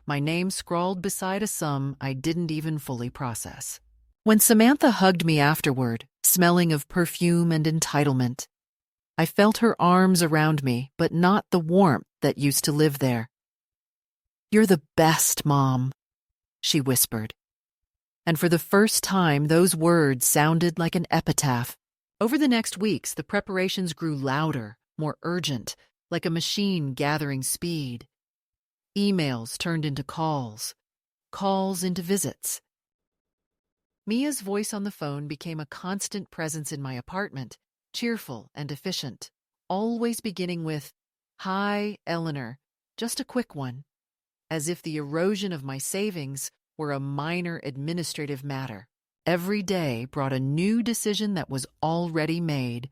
my name scrawled beside a sum I didn't even fully process. When Samantha hugged me afterward, smelling of perfume and entitlement, I felt her arms around me, but not the warmth that used to live there. "You're the best, Mom," she whispered. And for the first time, those words sounded like an epitaph. Over the next weeks, the preparations grew louder, more urgent, like a machine gathering speed. Emails turned into calls, calls into visits. Mia's voice on the phone became a constant presence in my apartment, cheerful and efficient, always beginning with, "Hi, Eleanor, just a quick one," as if the erosion of my savings were a minor administrative matter. Every day brought a new decision that was already made: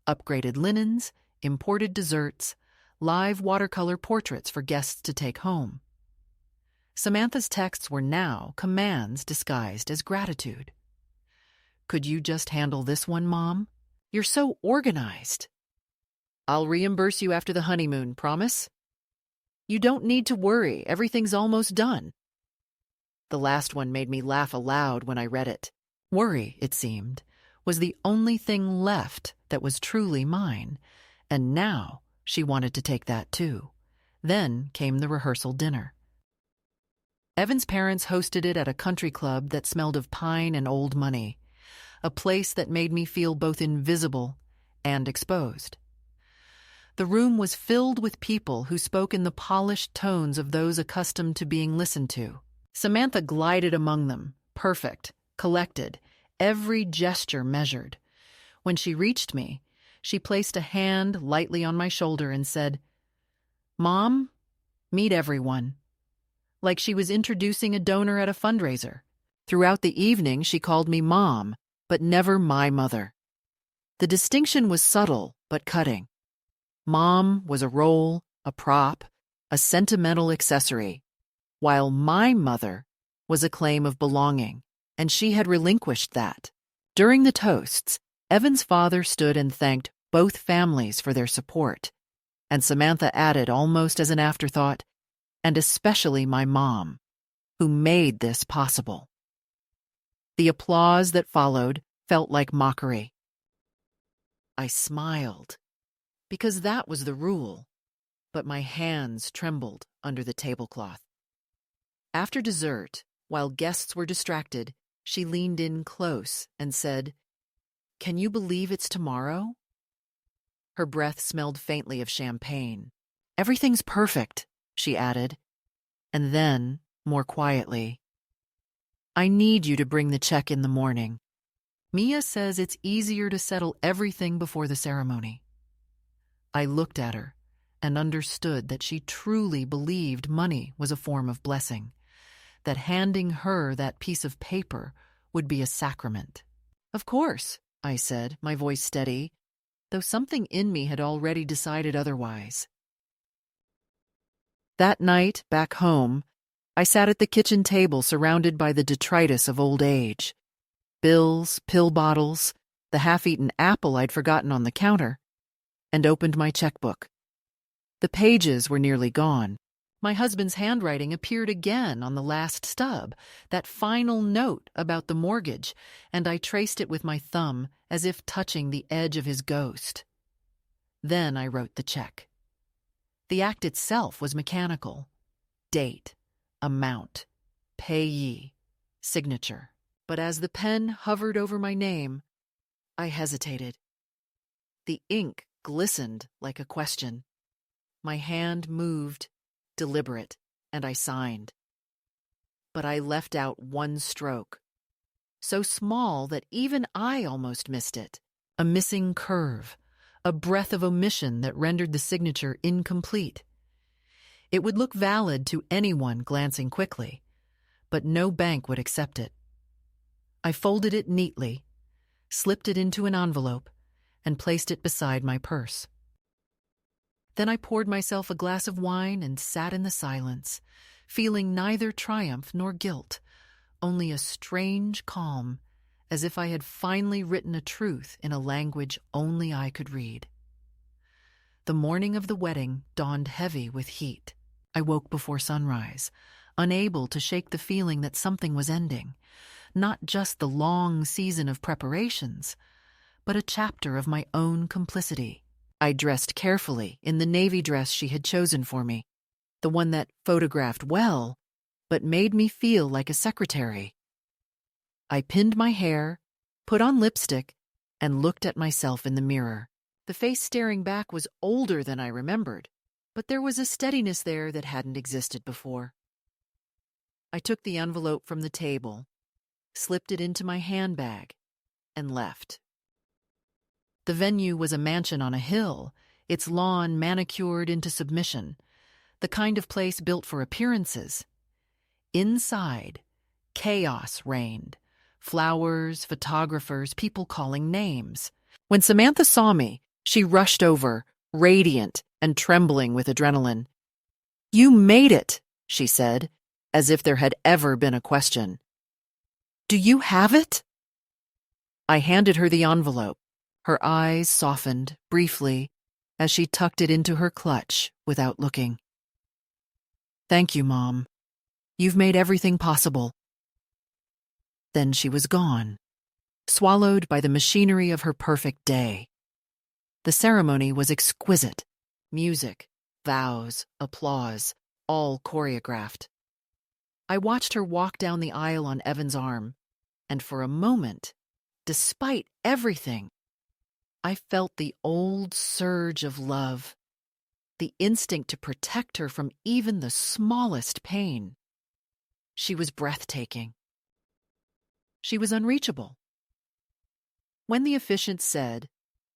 upgraded linens, imported desserts, live watercolor portraits for guests to take home. Samantha's texts were now commands disguised as gratitude. "Could you just handle this one, Mom? You're so organized." "I'll reimburse you after the honeymoon, promise?" "You don't need to worry, everything's almost done." The last one made me laugh aloud when I read it. Worry, it seemed, was the only thing left that was truly mine, and now she wanted to take that too. Then came the rehearsal dinner. Evan's parents hosted it at a country club that smelled of pine and old money, a place that made me feel both invisible and exposed. The room was filled with people who spoke in the polished tones of those accustomed to being listened to. Samantha glided among them, perfect, collected, every gesture measured. When she reached me, she placed a hand lightly on my shoulder and said, "Mom, meet everyone," like she was introducing a donor at a fundraiser. Throughout the evening, she called me Mom, but never my mother. The distinction was subtle but cutting. Mom was a role, a prop, a sentimental accessory, while my mother was a claim of belonging, and she had relinquished that. During the toasts, Evan's father stood and thanked both families for their support, and Samantha added almost as an afterthought, "and especially my mom, who made this possible." The applause that followed felt like mockery. I smiled, because that was the rule, but my hands trembled under the tablecloth. After dessert, while guests were distracted, she leaned in close and said, "Can you believe it's tomorrow?" Her breath smelled faintly of champagne. "Everything's perfect," she added, and then, more quietly, "I need you to bring the check in the morning. Mia says it's easier to settle everything before the ceremony." I looked at her and understood that she truly believed money was a form of blessing, that handing her that piece of paper would be a sacrament. "Of course," I said, my voice steady, though something in me had already decided otherwise. That night, back home, I sat at the kitchen table surrounded by the detritus of old age. Bills, pill bottles, the half-eaten apple I'd forgotten on the counter, and opened my checkbook. The pages were nearly gone. My husband's handwriting appeared again on the last stub, that final note about the mortgage, and I traced it with my thumb as if touching the edge of his ghost. Then I wrote the check. The act itself was mechanical. Date, amount, payee, signature. But as the pen hovered over my name, I hesitated. The ink glistened like a question. My hand moved, deliberate, and I signed. But I left out one stroke. so small that even I almost missed it. A missing curve, a breath of omission that rendered the signature incomplete. It would look valid to anyone glancing quickly, but no bank would accept it. I folded it neatly, slipped it into an envelope, and placed it beside my purse. Then I poured myself a glass of wine and sat in the silence, feeling neither triumph nor guilt, only a strange calm, as if I had finally written a truth in a language only I could read. The morning of the wedding dawned heavy with heat. I woke before sunrise, unable to shake the feeling that something was ending, not just the long season of preparations, but a chapter of my own complicity. I dressed carefully in the navy dress she had chosen for me, the one that photographed well, but made me feel like a secretary. I pinned my hair, put on lipstick, and looked at myself in the mirror. The face staring back was older than I remembered, but there was a steadiness there that hadn't existed before. I took the envelope from the table, slipped it into my handbag, and left. The venue was a mansion on a hill, its lawn manicured into submission, the kind of place built for appearances. Inside, chaos reigned. Flowers, photographers, people calling names. When Samantha saw me, she rushed over, radiant and trembling with adrenaline. "You made it," she said, as if there had ever been a question. "Do you have it?" I handed her the envelope. Her eyes softened briefly as she tucked it into her clutch without looking. "Thank you, Mom. You've made everything possible." Then she was gone, swallowed by the machinery of her perfect day. The ceremony was exquisite. Music, vows, applause, all choreographed. I watched her walk down the aisle on Evan's arm, and for a moment, despite everything, I felt the old surge of love, the instinct to protect her from even the smallest pain. She was breathtaking. She was unreachable. When the officiant said,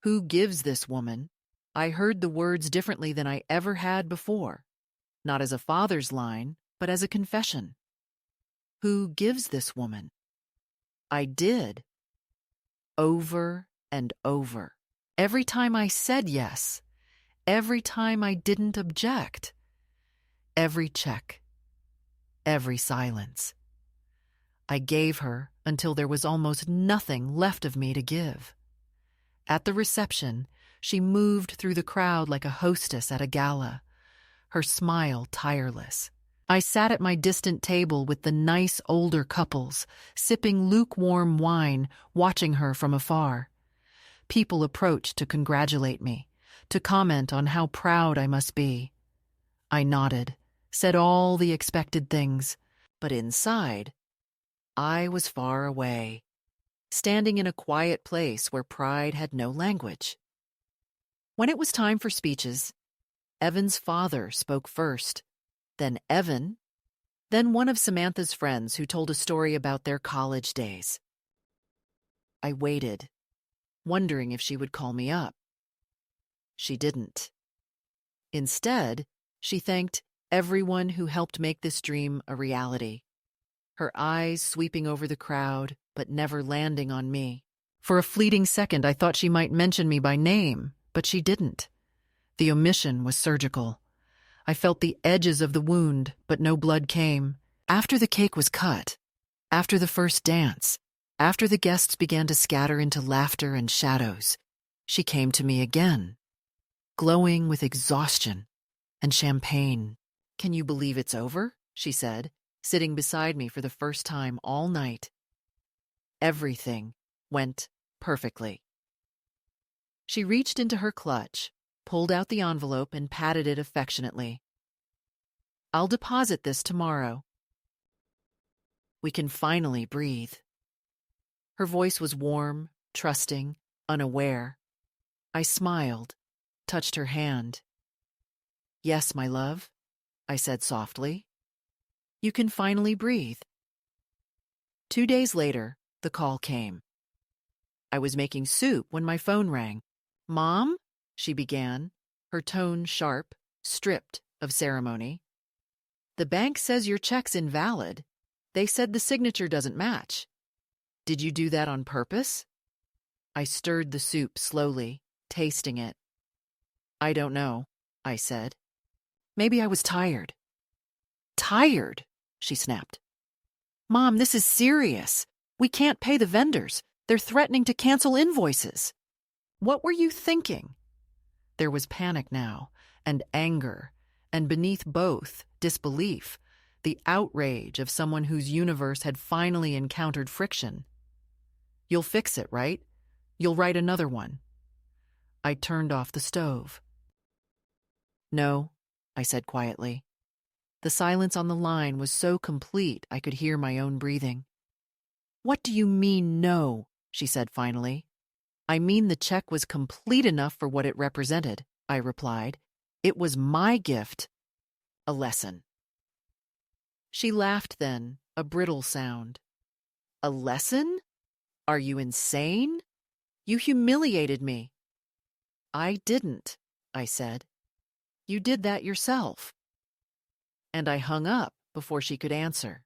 "Who gives this woman?" I heard the words differently than I ever had before, not as a father's line, but as a confession. Who gives this woman? I did. Over and over. Every time I said yes. Every time I didn't object. Every check. Every silence. I gave her until there was almost nothing left of me to give. At the reception, she moved through the crowd like a hostess at a gala, her smile tireless. I sat at my distant table with the nice older couples, sipping lukewarm wine, watching her from afar. People approached to congratulate me, to comment on how proud I must be. I nodded, said all the expected things, but inside, I was far away, standing in a quiet place where pride had no language. When it was time for speeches, Evan's father spoke first, then Evan, then one of Samantha's friends who told a story about their college days. I waited, wondering if she would call me up. She didn't. Instead, she thanked everyone who helped make this dream a reality, her eyes sweeping over the crowd, but never landing on me. For a fleeting second, I thought she might mention me by name, but she didn't. The omission was surgical. I felt the edges of the wound, but no blood came. After the cake was cut, after the first dance, after the guests began to scatter into laughter and shadows, she came to me again, glowing with exhaustion and champagne. "Can you believe it's over?" she said, sitting beside me for the first time all night. Everything went perfectly. She reached into her clutch, pulled out the envelope, and patted it affectionately. "I'll deposit this tomorrow. We can finally breathe." Her voice was warm, trusting, unaware. I smiled, touched her hand. "Yes, my love," I said softly. "You can finally breathe." 2 days later, the call came. I was making soup when my phone rang. "Mom?" she began, her tone sharp, stripped of ceremony. "The bank says your check's invalid. They said the signature doesn't match. Did you do that on purpose?" I stirred the soup slowly, tasting it. "I don't know," I said. "Maybe I was tired." "Tired?" she snapped. "Mom, this is serious. We can't pay the vendors. They're threatening to cancel invoices." "What were you thinking?" There was panic now, and anger, and beneath both, disbelief, the outrage of someone whose universe had finally encountered friction. "You'll fix it, right? You'll write another one." I turned off the stove. "No," I said quietly. The silence on the line was so complete I could hear my own breathing. "What do you mean, no?" she said finally. "I mean the check was complete enough for what it represented," I replied. "It was my gift. A lesson." She laughed then, a brittle sound. "A lesson? Are you insane? You humiliated me." "I didn't," I said. "You did that yourself." And I hung up before she could answer.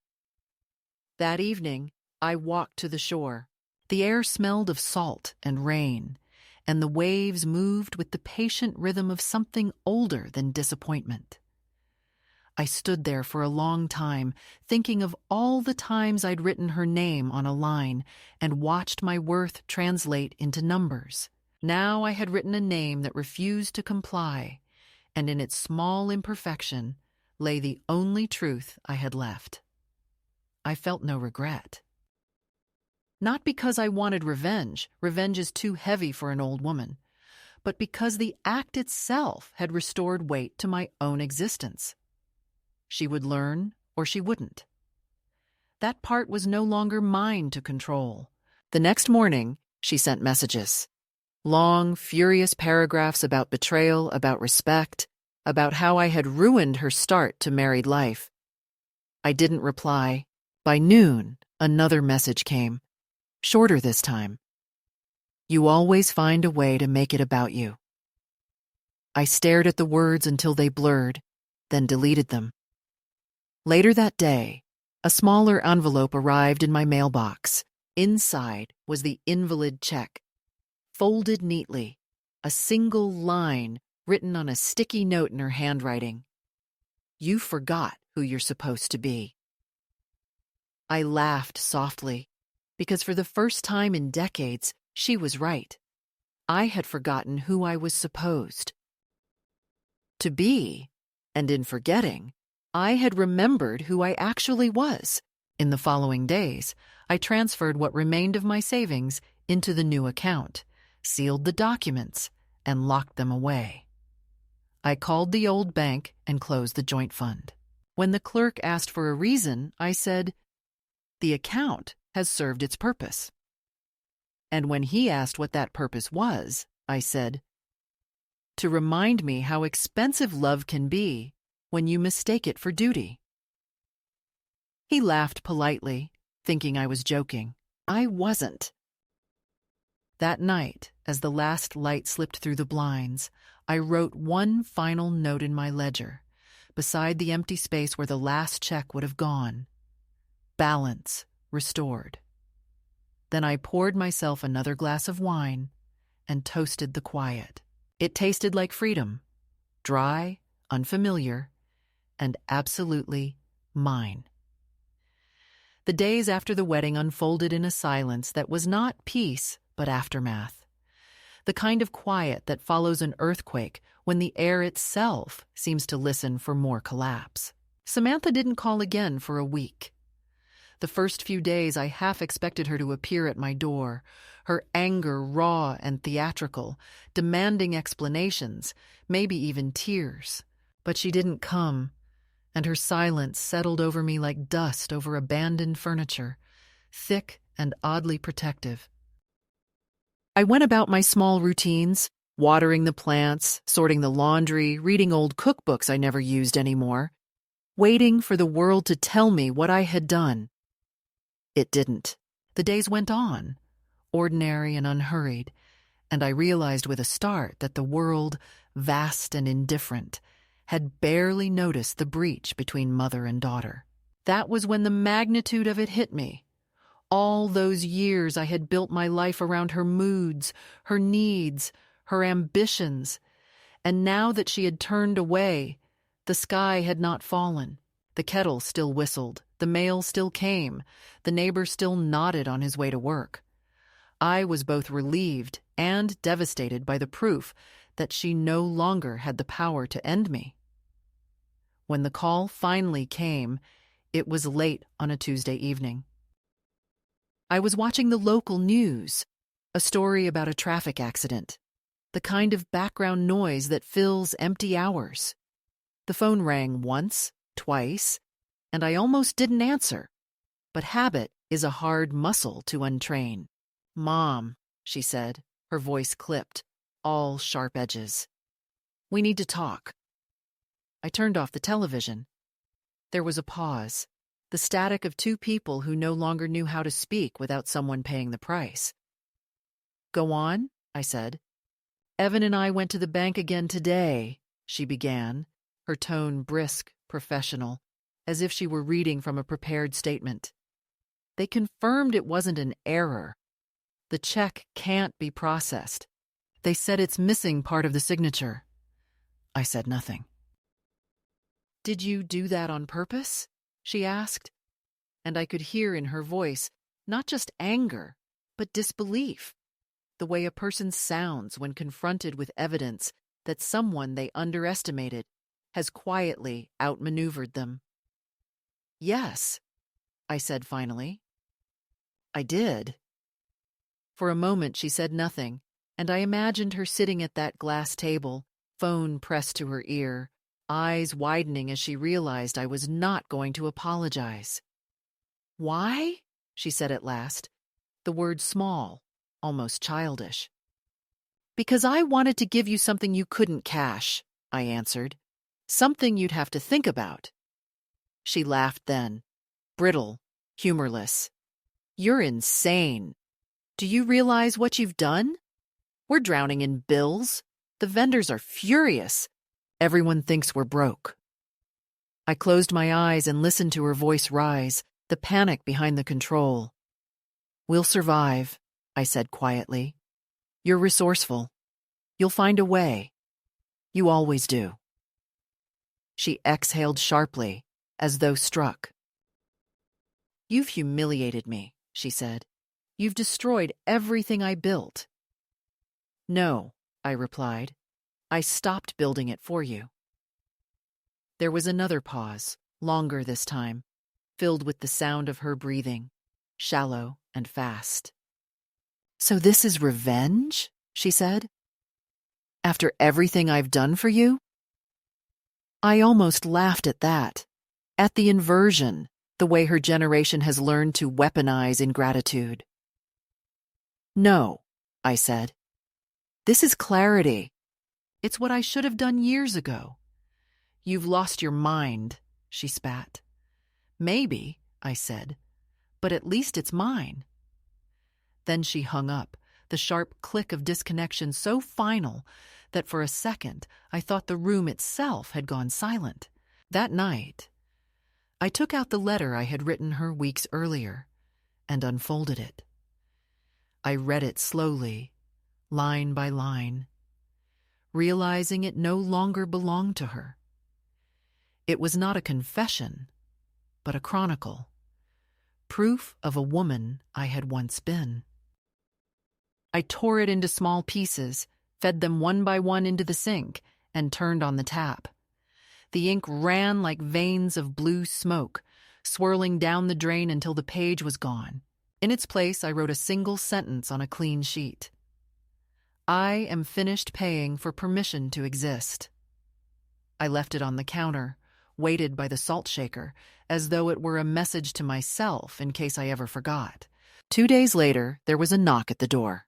That evening, I walked to the shore. The air smelled of salt and rain, and the waves moved with the patient rhythm of something older than disappointment. I stood there for a long time, thinking of all the times I'd written her name on a line and watched my worth translate into numbers. Now I had written a name that refused to comply, and in its small imperfection lay the only truth I had left. I felt no regret. Not because I wanted revenge — revenge is too heavy for an old woman — but because the act itself had restored weight to my own existence. She would learn or she wouldn't. That part was no longer mine to control. The next morning, she sent messages. Long, furious paragraphs about betrayal, about respect, about how I had ruined her start to married life. I didn't reply. By noon, another message came. Shorter this time. "You always find a way to make it about you." I stared at the words until they blurred, then deleted them. Later that day, a smaller envelope arrived in my mailbox. Inside was the invalid check, folded neatly, a single line written on a sticky note in her handwriting. "You forgot who you're supposed to be." I laughed softly, because for the first time in decades, she was right. I had forgotten who I was supposed to be, and in forgetting, I had remembered who I actually was. In the following days, I transferred what remained of my savings into the new account, sealed the documents, and locked them away. I called the old bank and closed the joint fund. When the clerk asked for a reason, I said, "The account has served its purpose." And when he asked what that purpose was, I said, "To remind me how expensive love can be when you mistake it for duty." He laughed politely, thinking I was joking. I wasn't. That night, as the last light slipped through the blinds, I wrote one final note in my ledger, beside the empty space where the last check would have gone. Balance restored. Then I poured myself another glass of wine and toasted the quiet. It tasted like freedom, dry, unfamiliar, and absolutely mine. The days after the wedding unfolded in a silence that was not peace but aftermath. The kind of quiet that follows an earthquake when the air itself seems to listen for more collapse. Samantha didn't call again for a week. The first few days I half expected her to appear at my door, her anger raw and theatrical, demanding explanations, maybe even tears. But she didn't come, and her silence settled over me like dust over abandoned furniture, thick and oddly protective. I went about my small routines, watering the plants, sorting the laundry, reading old cookbooks I never used anymore, waiting for the world to tell me what I had done. It didn't. The days went on, ordinary and unhurried, and I realized with a start that the world, vast and indifferent, had barely noticed the breach between mother and daughter. That was when the magnitude of it hit me. All those years I had built my life around her moods, her needs, her ambitions, and now that she had turned away, the sky had not fallen. The kettle still whistled, the mail still came, the neighbor still nodded on his way to work. I was both relieved and devastated by the proof that she no longer had the power to end me. When the call finally came, it was late on a Tuesday evening. I was watching the local news, a story about a traffic accident, the kind of background noise that fills empty hours. The phone rang once, twice, and I almost didn't answer. But habit is a hard muscle to untrain. "Mom," she said, her voice clipped, all sharp edges. "We need to talk." I turned off the television. There was a pause, the static of two people who no longer knew how to speak without someone paying the price. "Go on," I said. "Evan and I went to the bank again today," she began, her tone brisk, professional, as if she were reading from a prepared statement. "They confirmed it wasn't an error. The check can't be processed. They said it's missing part of the signature." I said nothing. "Did you do that on purpose?" she asked, and I could hear in her voice not just anger, but disbelief, the way a person sounds when confronted with evidence that someone they underestimated has quietly outmaneuvered them. "Yes," I said finally. "I did." For a moment she said nothing, and I imagined her sitting at that glass table, phone pressed to her ear, eyes widening as she realized I was not going to apologize. "Why?" she said at last, the word small, almost childish. "Because I wanted to give you something you couldn't cash," I answered. "Something you'd have to think about." She laughed then, brittle, humorless. "You're insane. Do you realize what you've done? We're drowning in bills. The vendors are furious. Everyone thinks we're broke." I closed my eyes and listened to her voice rise, the panic behind the control. "We'll survive," I said quietly. "You're resourceful. You'll find a way. You always do." She exhaled sharply, as though struck. "You've humiliated me," she said. "You've destroyed everything I built." "No," I replied. "I stopped building it for you." There was another pause, longer this time, filled with the sound of her breathing, shallow and fast. "So this is revenge?" she said. "After everything I've done for you?" I almost laughed at that, at the inversion, the way her generation has learned to weaponize ingratitude. "No," I said. "This is clarity. It's what I should have done years ago." "You've lost your mind," she spat. "Maybe," I said, "but at least it's mine." Then she hung up, the sharp click of disconnection so final that for a second I thought the room itself had gone silent. That night, I took out the letter I had written her weeks earlier and unfolded it. I read it slowly, line by line, realizing it no longer belonged to her. It was not a confession, but a chronicle, proof of a woman I had once been. I tore it into small pieces, fed them one by one into the sink, and turned on the tap. The ink ran like veins of blue smoke, swirling down the drain until the page was gone. In its place, I wrote a single sentence on a clean sheet. "I am finished paying for permission to exist." I left it on the counter, weighted by the salt shaker, as though it were a message to myself in case I ever forgot. 2 days later, there was a knock at the door.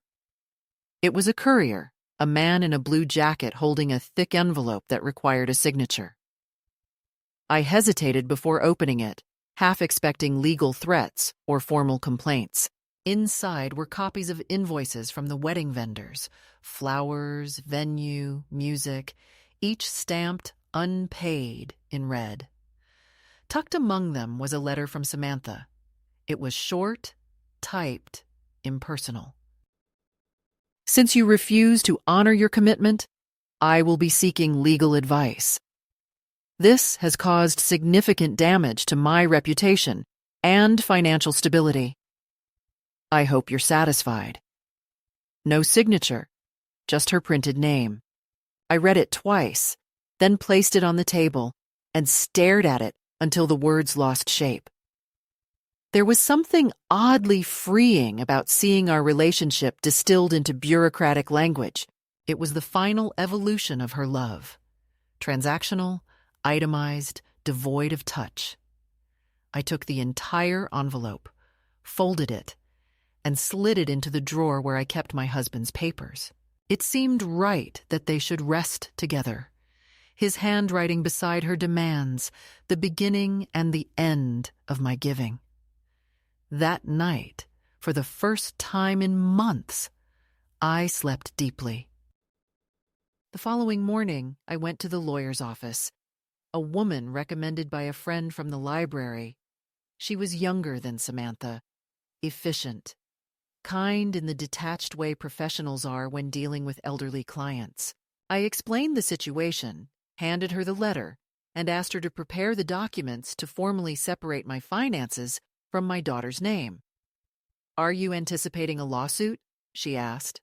It was a courier, a man in a blue jacket holding a thick envelope that required a signature. I hesitated before opening it, half expecting legal threats or formal complaints. Inside were copies of invoices from the wedding vendors, flowers, venue, music, each stamped unpaid in red. Tucked among them was a letter from Samantha. It was short, typed, impersonal. Since you refuse to honor your commitment, I will be seeking legal advice. This has caused significant damage to my reputation and financial stability. I hope you're satisfied. No signature, just her printed name. I read it twice, then placed it on the table and stared at it until the words lost shape. There was something oddly freeing about seeing our relationship distilled into bureaucratic language. It was the final evolution of her love. Transactional, itemized, devoid of touch. I took the entire envelope, folded it, and slid it into the drawer where I kept my husband's papers. It seemed right that they should rest together. His handwriting beside her demands, the beginning and the end of my giving. That night, for the first time in months, I slept deeply. The following morning, I went to the lawyer's office. A woman recommended by a friend from the library. She was younger than Samantha, efficient, kind in the detached way professionals are when dealing with elderly clients. I explained the situation, handed her the letter, and asked her to prepare the documents to formally separate my finances from my daughter's name. "Are you anticipating a lawsuit?" she asked.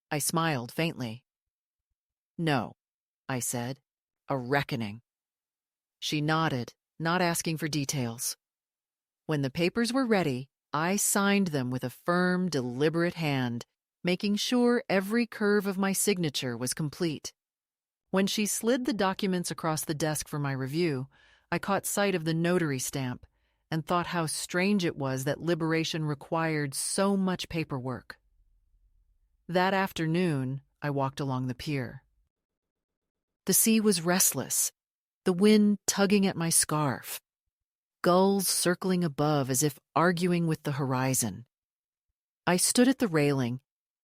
I smiled faintly. "No," I said, "a reckoning." She nodded, not asking for details. When the papers were ready, I signed them with a firm, deliberate hand, making sure every curve of my signature was complete. When she slid the documents across the desk for my review, I caught sight of the notary stamp and thought how strange it was that liberation required so much paperwork. That afternoon, I walked along the pier. The sea was restless, the wind tugging at my scarf, gulls circling above as if arguing with the horizon. I stood at the railing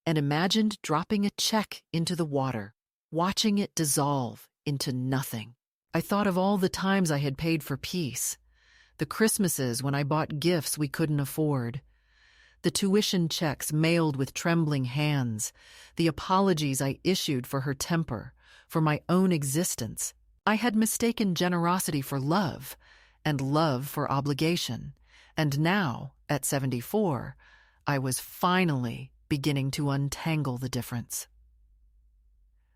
and imagined dropping a check into the water, watching it dissolve into nothing. I thought of all the times I had paid for peace, the Christmases when I bought gifts we couldn't afford, the tuition checks mailed with trembling hands, the apologies I issued for her temper, for my own existence. I had mistaken generosity for love, and love for obligation, and now, at 74, I was finally beginning to untangle the difference.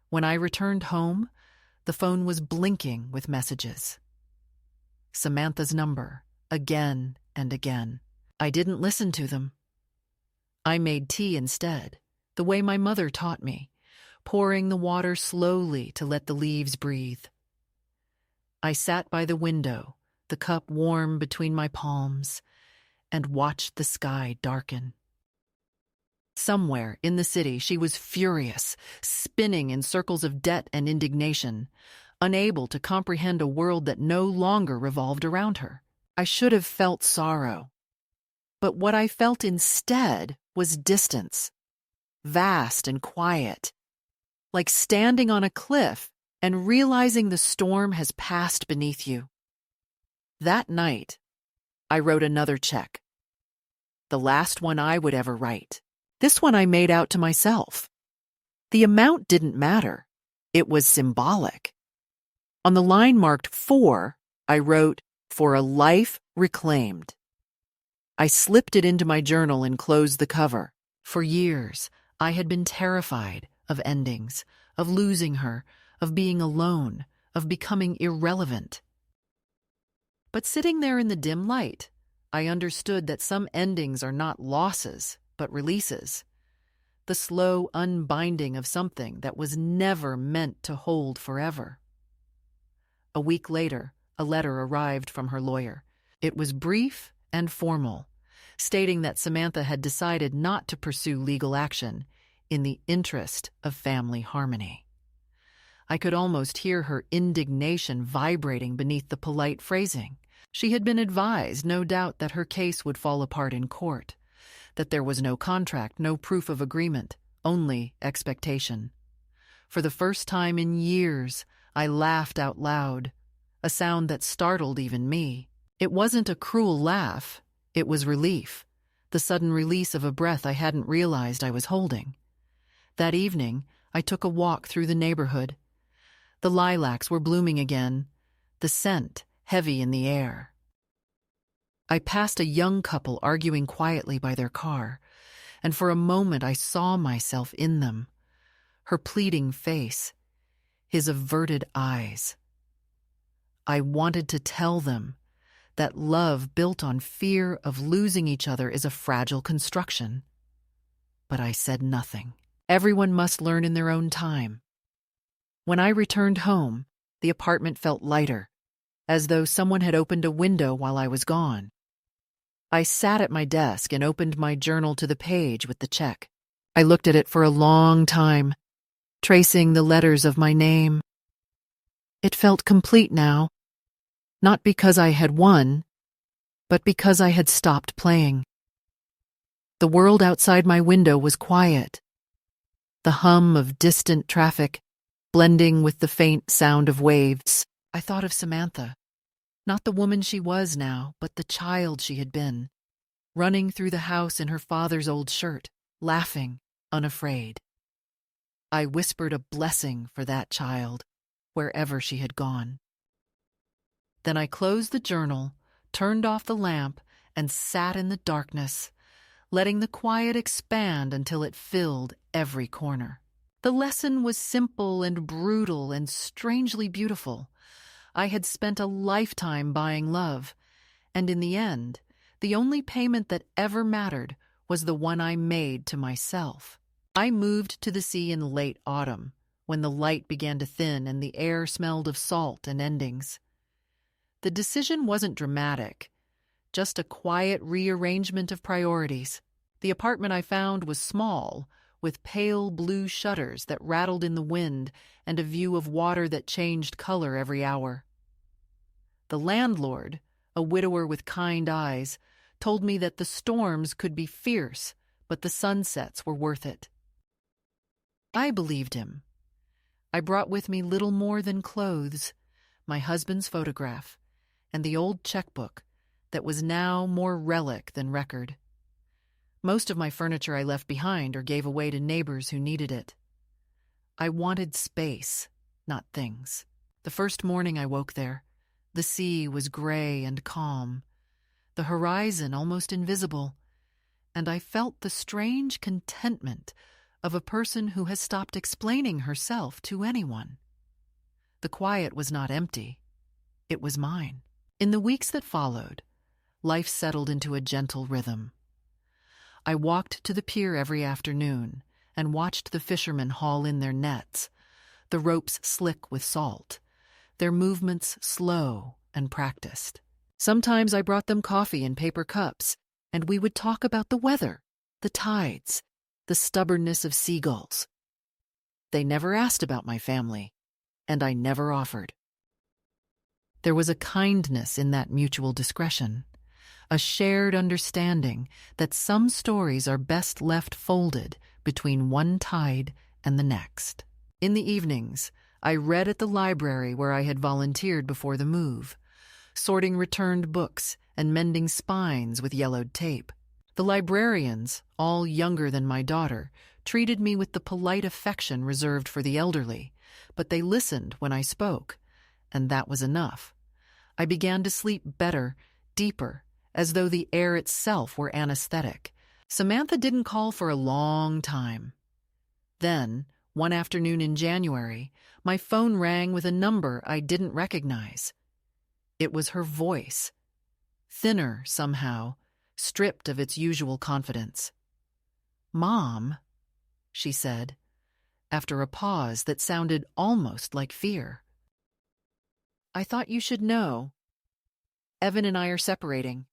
When I returned home, the phone was blinking with messages. Samantha's number, again and again. I didn't listen to them. I made tea instead, the way my mother taught me, pouring the water slowly to let the leaves breathe. I sat by the window, the cup warm between my palms, and watched the sky darken. Somewhere in the city, she was furious, spinning in circles of debt and indignation, unable to comprehend a world that no longer revolved around her. I should have felt sorrow. But what I felt instead was distance, vast and quiet, like standing on a cliff and realizing the storm has passed beneath you. That night, I wrote another check. The last one I would ever write. This one I made out to myself. The amount didn't matter. It was symbolic. On the line marked 4, I wrote, "For a life reclaimed." I slipped it into my journal and closed the cover. For years, I had been terrified of endings, of losing her, of being alone, of becoming irrelevant. But sitting there in the dim light, I understood that some endings are not losses, but releases. The slow unbinding of something that was never meant to hold forever. A week later, a letter arrived from her lawyer. It was brief and formal, stating that Samantha had decided not to pursue legal action in the interest of family harmony. I could almost hear her indignation vibrating beneath the polite phrasing. She had been advised, no doubt, that her case would fall apart in court, that there was no contract, no proof of agreement, only expectation. For the first time in years, I laughed out loud, a sound that startled even me. It wasn't a cruel laugh, it was relief, the sudden release of a breath I hadn't realized I was holding. That evening, I took a walk through the neighborhood. The lilacs were blooming again, the scent heavy in the air. I passed a young couple arguing quietly by their car, and for a moment I saw myself in them. Her pleading face, his averted eyes. I wanted to tell them that love built on fear of losing each other is a fragile construction. But I said nothing. Everyone must learn in their own time. When I returned home, the apartment felt lighter, as though someone had opened a window while I was gone. I sat at my desk and opened my journal to the page with the check. I looked at it for a long time, tracing the letters of my name. It felt complete now, not because I had won, but because I had stopped playing. The world outside my window was quiet, the hum of distant traffic blending with the faint sound of waves. I thought of Samantha, not the woman she was now, but the child she had been, running through the house in her father's old shirt, laughing, unafraid. I whispered a blessing for that child, wherever she had gone. Then I closed the journal, turned off the lamp, and sat in the darkness, letting the quiet expand until it filled every corner. The lesson was simple and brutal and strangely beautiful. I had spent a lifetime buying love, and in the end, the only payment that ever mattered was the one I made to myself. I moved to the sea in late autumn, when the light began to thin and the air smelled of salt and endings. The decision wasn't dramatic, just a quiet rearrangement of priorities. The apartment I found was small, with pale blue shutters that rattled in the wind and a view of water that changed color every hour. The landlord, a widower with kind eyes, told me that the storms could be fierce, but the sunsets were worth it. I believed him. I brought with me little more than clothes, my husband's photograph, and the old checkbook that was now more relic than record. Most of my furniture I left behind or gave away to neighbors who needed it. I wanted space, not things. The first morning I woke there, the sea was gray and calm, the horizon almost invisible, and I felt the strange contentment of a person who has stopped explaining herself to anyone. The quiet was not empty. It was mine. In the weeks that followed, life settled into a gentle rhythm. I walked to the pier every afternoon and watched the fishermen haul in their nets, the ropes slick with salt, their movements slow and practiced. Sometimes I brought them coffee in paper cups, and we would talk about the weather, the tides, the stubbornness of seagulls. They never asked about my family, and I never offered. There was a kindness in that mutual discretion, a shared understanding that some stories are best left folded between one tide and the next. In the evenings, I read at the library where I had volunteered before the move, sorting returned books and mending spines with yellowed tape. The librarians, all younger than my daughter, treated me with the polite affection reserved for the elderly, but they listened when I spoke, and that was enough. I began to sleep better, deeper, as though the air itself were anesthetic. Samantha didn't call for a long time. Then, one afternoon in January, my phone rang with a number I didn't recognize. It was her voice, thinner somehow, stripped of its usual confidence. "Mom," she said, after a pause that sounded almost like fear. "I thought you should know. Evan and I are separating."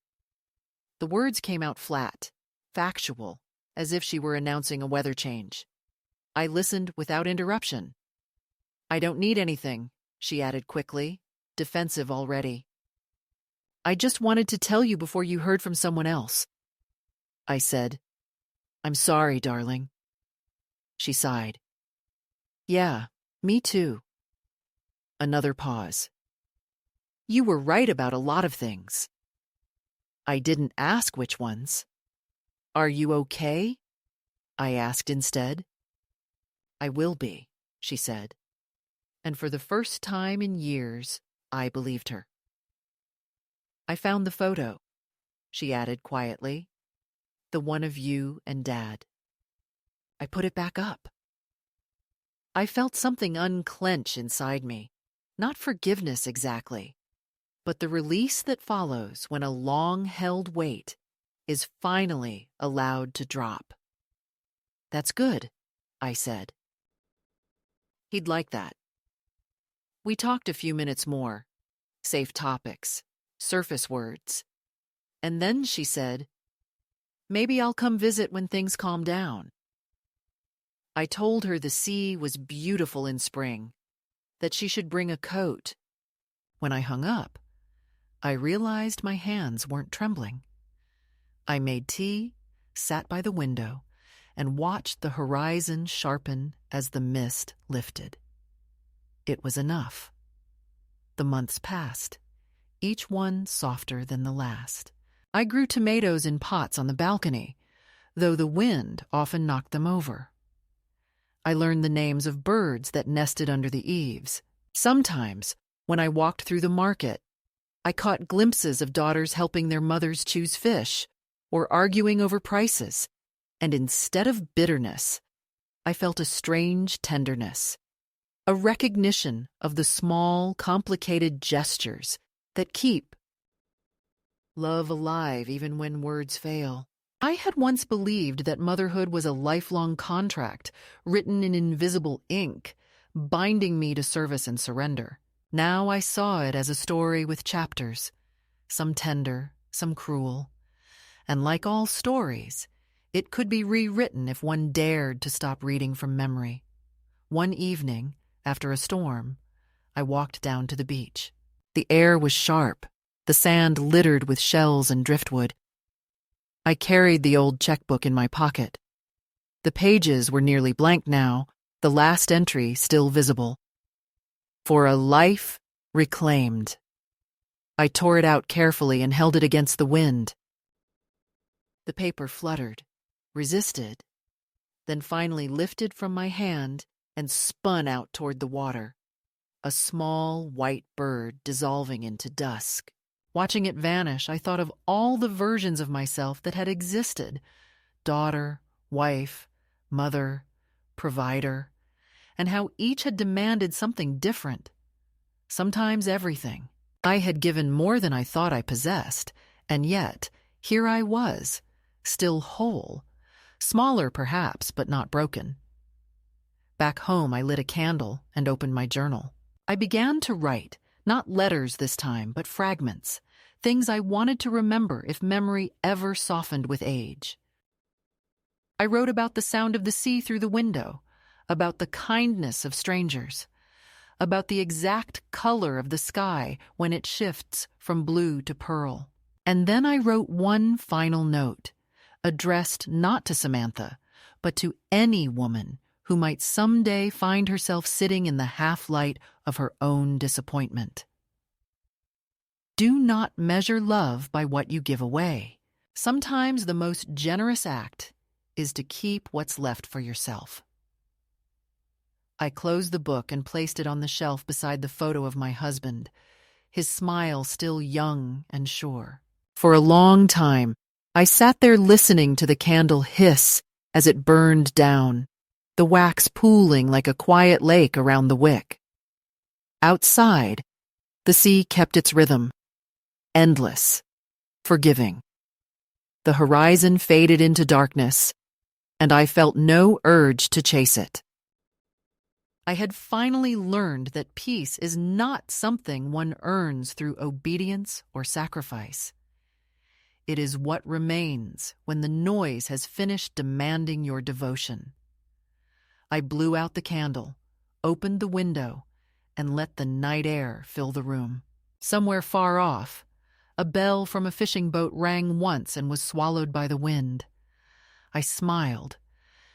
The words came out flat, factual, as if she were announcing a weather change. I listened without interruption. "I don't need anything," she added quickly, defensive already. "I just wanted to tell you before you heard from someone else," I said, I'm sorry, darling. She sighed. Yeah, me too. Another pause. You were right about a lot of things. I didn't ask which ones. Are you okay? I asked instead. I will be, she said. And for the first time in years, I believed her. I found the photo, she added quietly. The one of you and Dad. I put it back up. I felt something unclench inside me. Not forgiveness exactly, but the release that follows when a long-held weight is finally allowed to drop. That's good, I said. He'd like that. We talked a few minutes more, safe topics, surface words. And then she said, maybe I'll come visit when things calm down. I told her the sea was beautiful in spring, that she should bring a coat. When I hung up, I realized my hands weren't trembling. I made tea, sat by the window, and watched the horizon sharpen as the mist lifted. It was enough. The months passed, each one softer than the last. I grew tomatoes in pots on the balcony, though the wind often knocked them over. I learned the names of birds that nested under the eaves. Sometimes, when I walked through the market, I caught glimpses of daughters helping their mothers choose fish or arguing over prices, and instead of bitterness, I felt a strange tenderness, a recognition of the small, complicated gestures that keep love alive even when words fail. I had once believed that motherhood was a lifelong contract written in invisible ink, binding me to service and surrender. Now I saw it as a story with chapters, some tender, some cruel. And like all stories, it could be rewritten if one dared to stop reading from memory. One evening, after a storm, I walked down to the beach. The air was sharp, the sand littered with shells and driftwood. I carried the old checkbook in my pocket. The pages were nearly blank now, the last entry still visible. For a life reclaimed. I tore it out carefully and held it against the wind. The paper fluttered, resisted, then finally lifted from my hand and spun out toward the water, a small white bird dissolving into dusk. Watching it vanish, I thought of all the versions of myself that had existed: daughter, wife, mother, provider, and how each had demanded something different, sometimes everything. I had given more than I thought I possessed, and yet here I was, still whole, smaller perhaps, but not broken. Back home, I lit a candle and opened my journal. I began to write, not letters this time, but fragments, things I wanted to remember if memory ever softened with age. I wrote about the sound of the sea through the window, about the kindness of strangers, about the exact color of the sky when it shifts from blue to pearl. And then I wrote one final note, addressed not to Samantha, but to any woman who might someday find herself sitting in the half-light of her own disappointment. Do not measure love by what you give away. Sometimes the most generous act is to keep what's left for yourself. I closed the book and placed it on the shelf beside the photo of my husband, his smile still young and sure. For a long time, I sat there listening to the candle hiss as it burned down, the wax pooling like a quiet lake around the wick. Outside, the sea kept its rhythm, endless, forgiving. The horizon faded into darkness, and I felt no urge to chase it. I had finally learned that peace is not something one earns through obedience or sacrifice. It is what remains when the noise has finished demanding your devotion. I blew out the candle, opened the window, and let the night air fill the room. Somewhere far off, a bell from a fishing boat rang once and was swallowed by the wind. I smiled,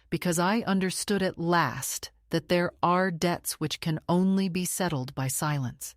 because I understood at last that there are debts which can only be settled by silence.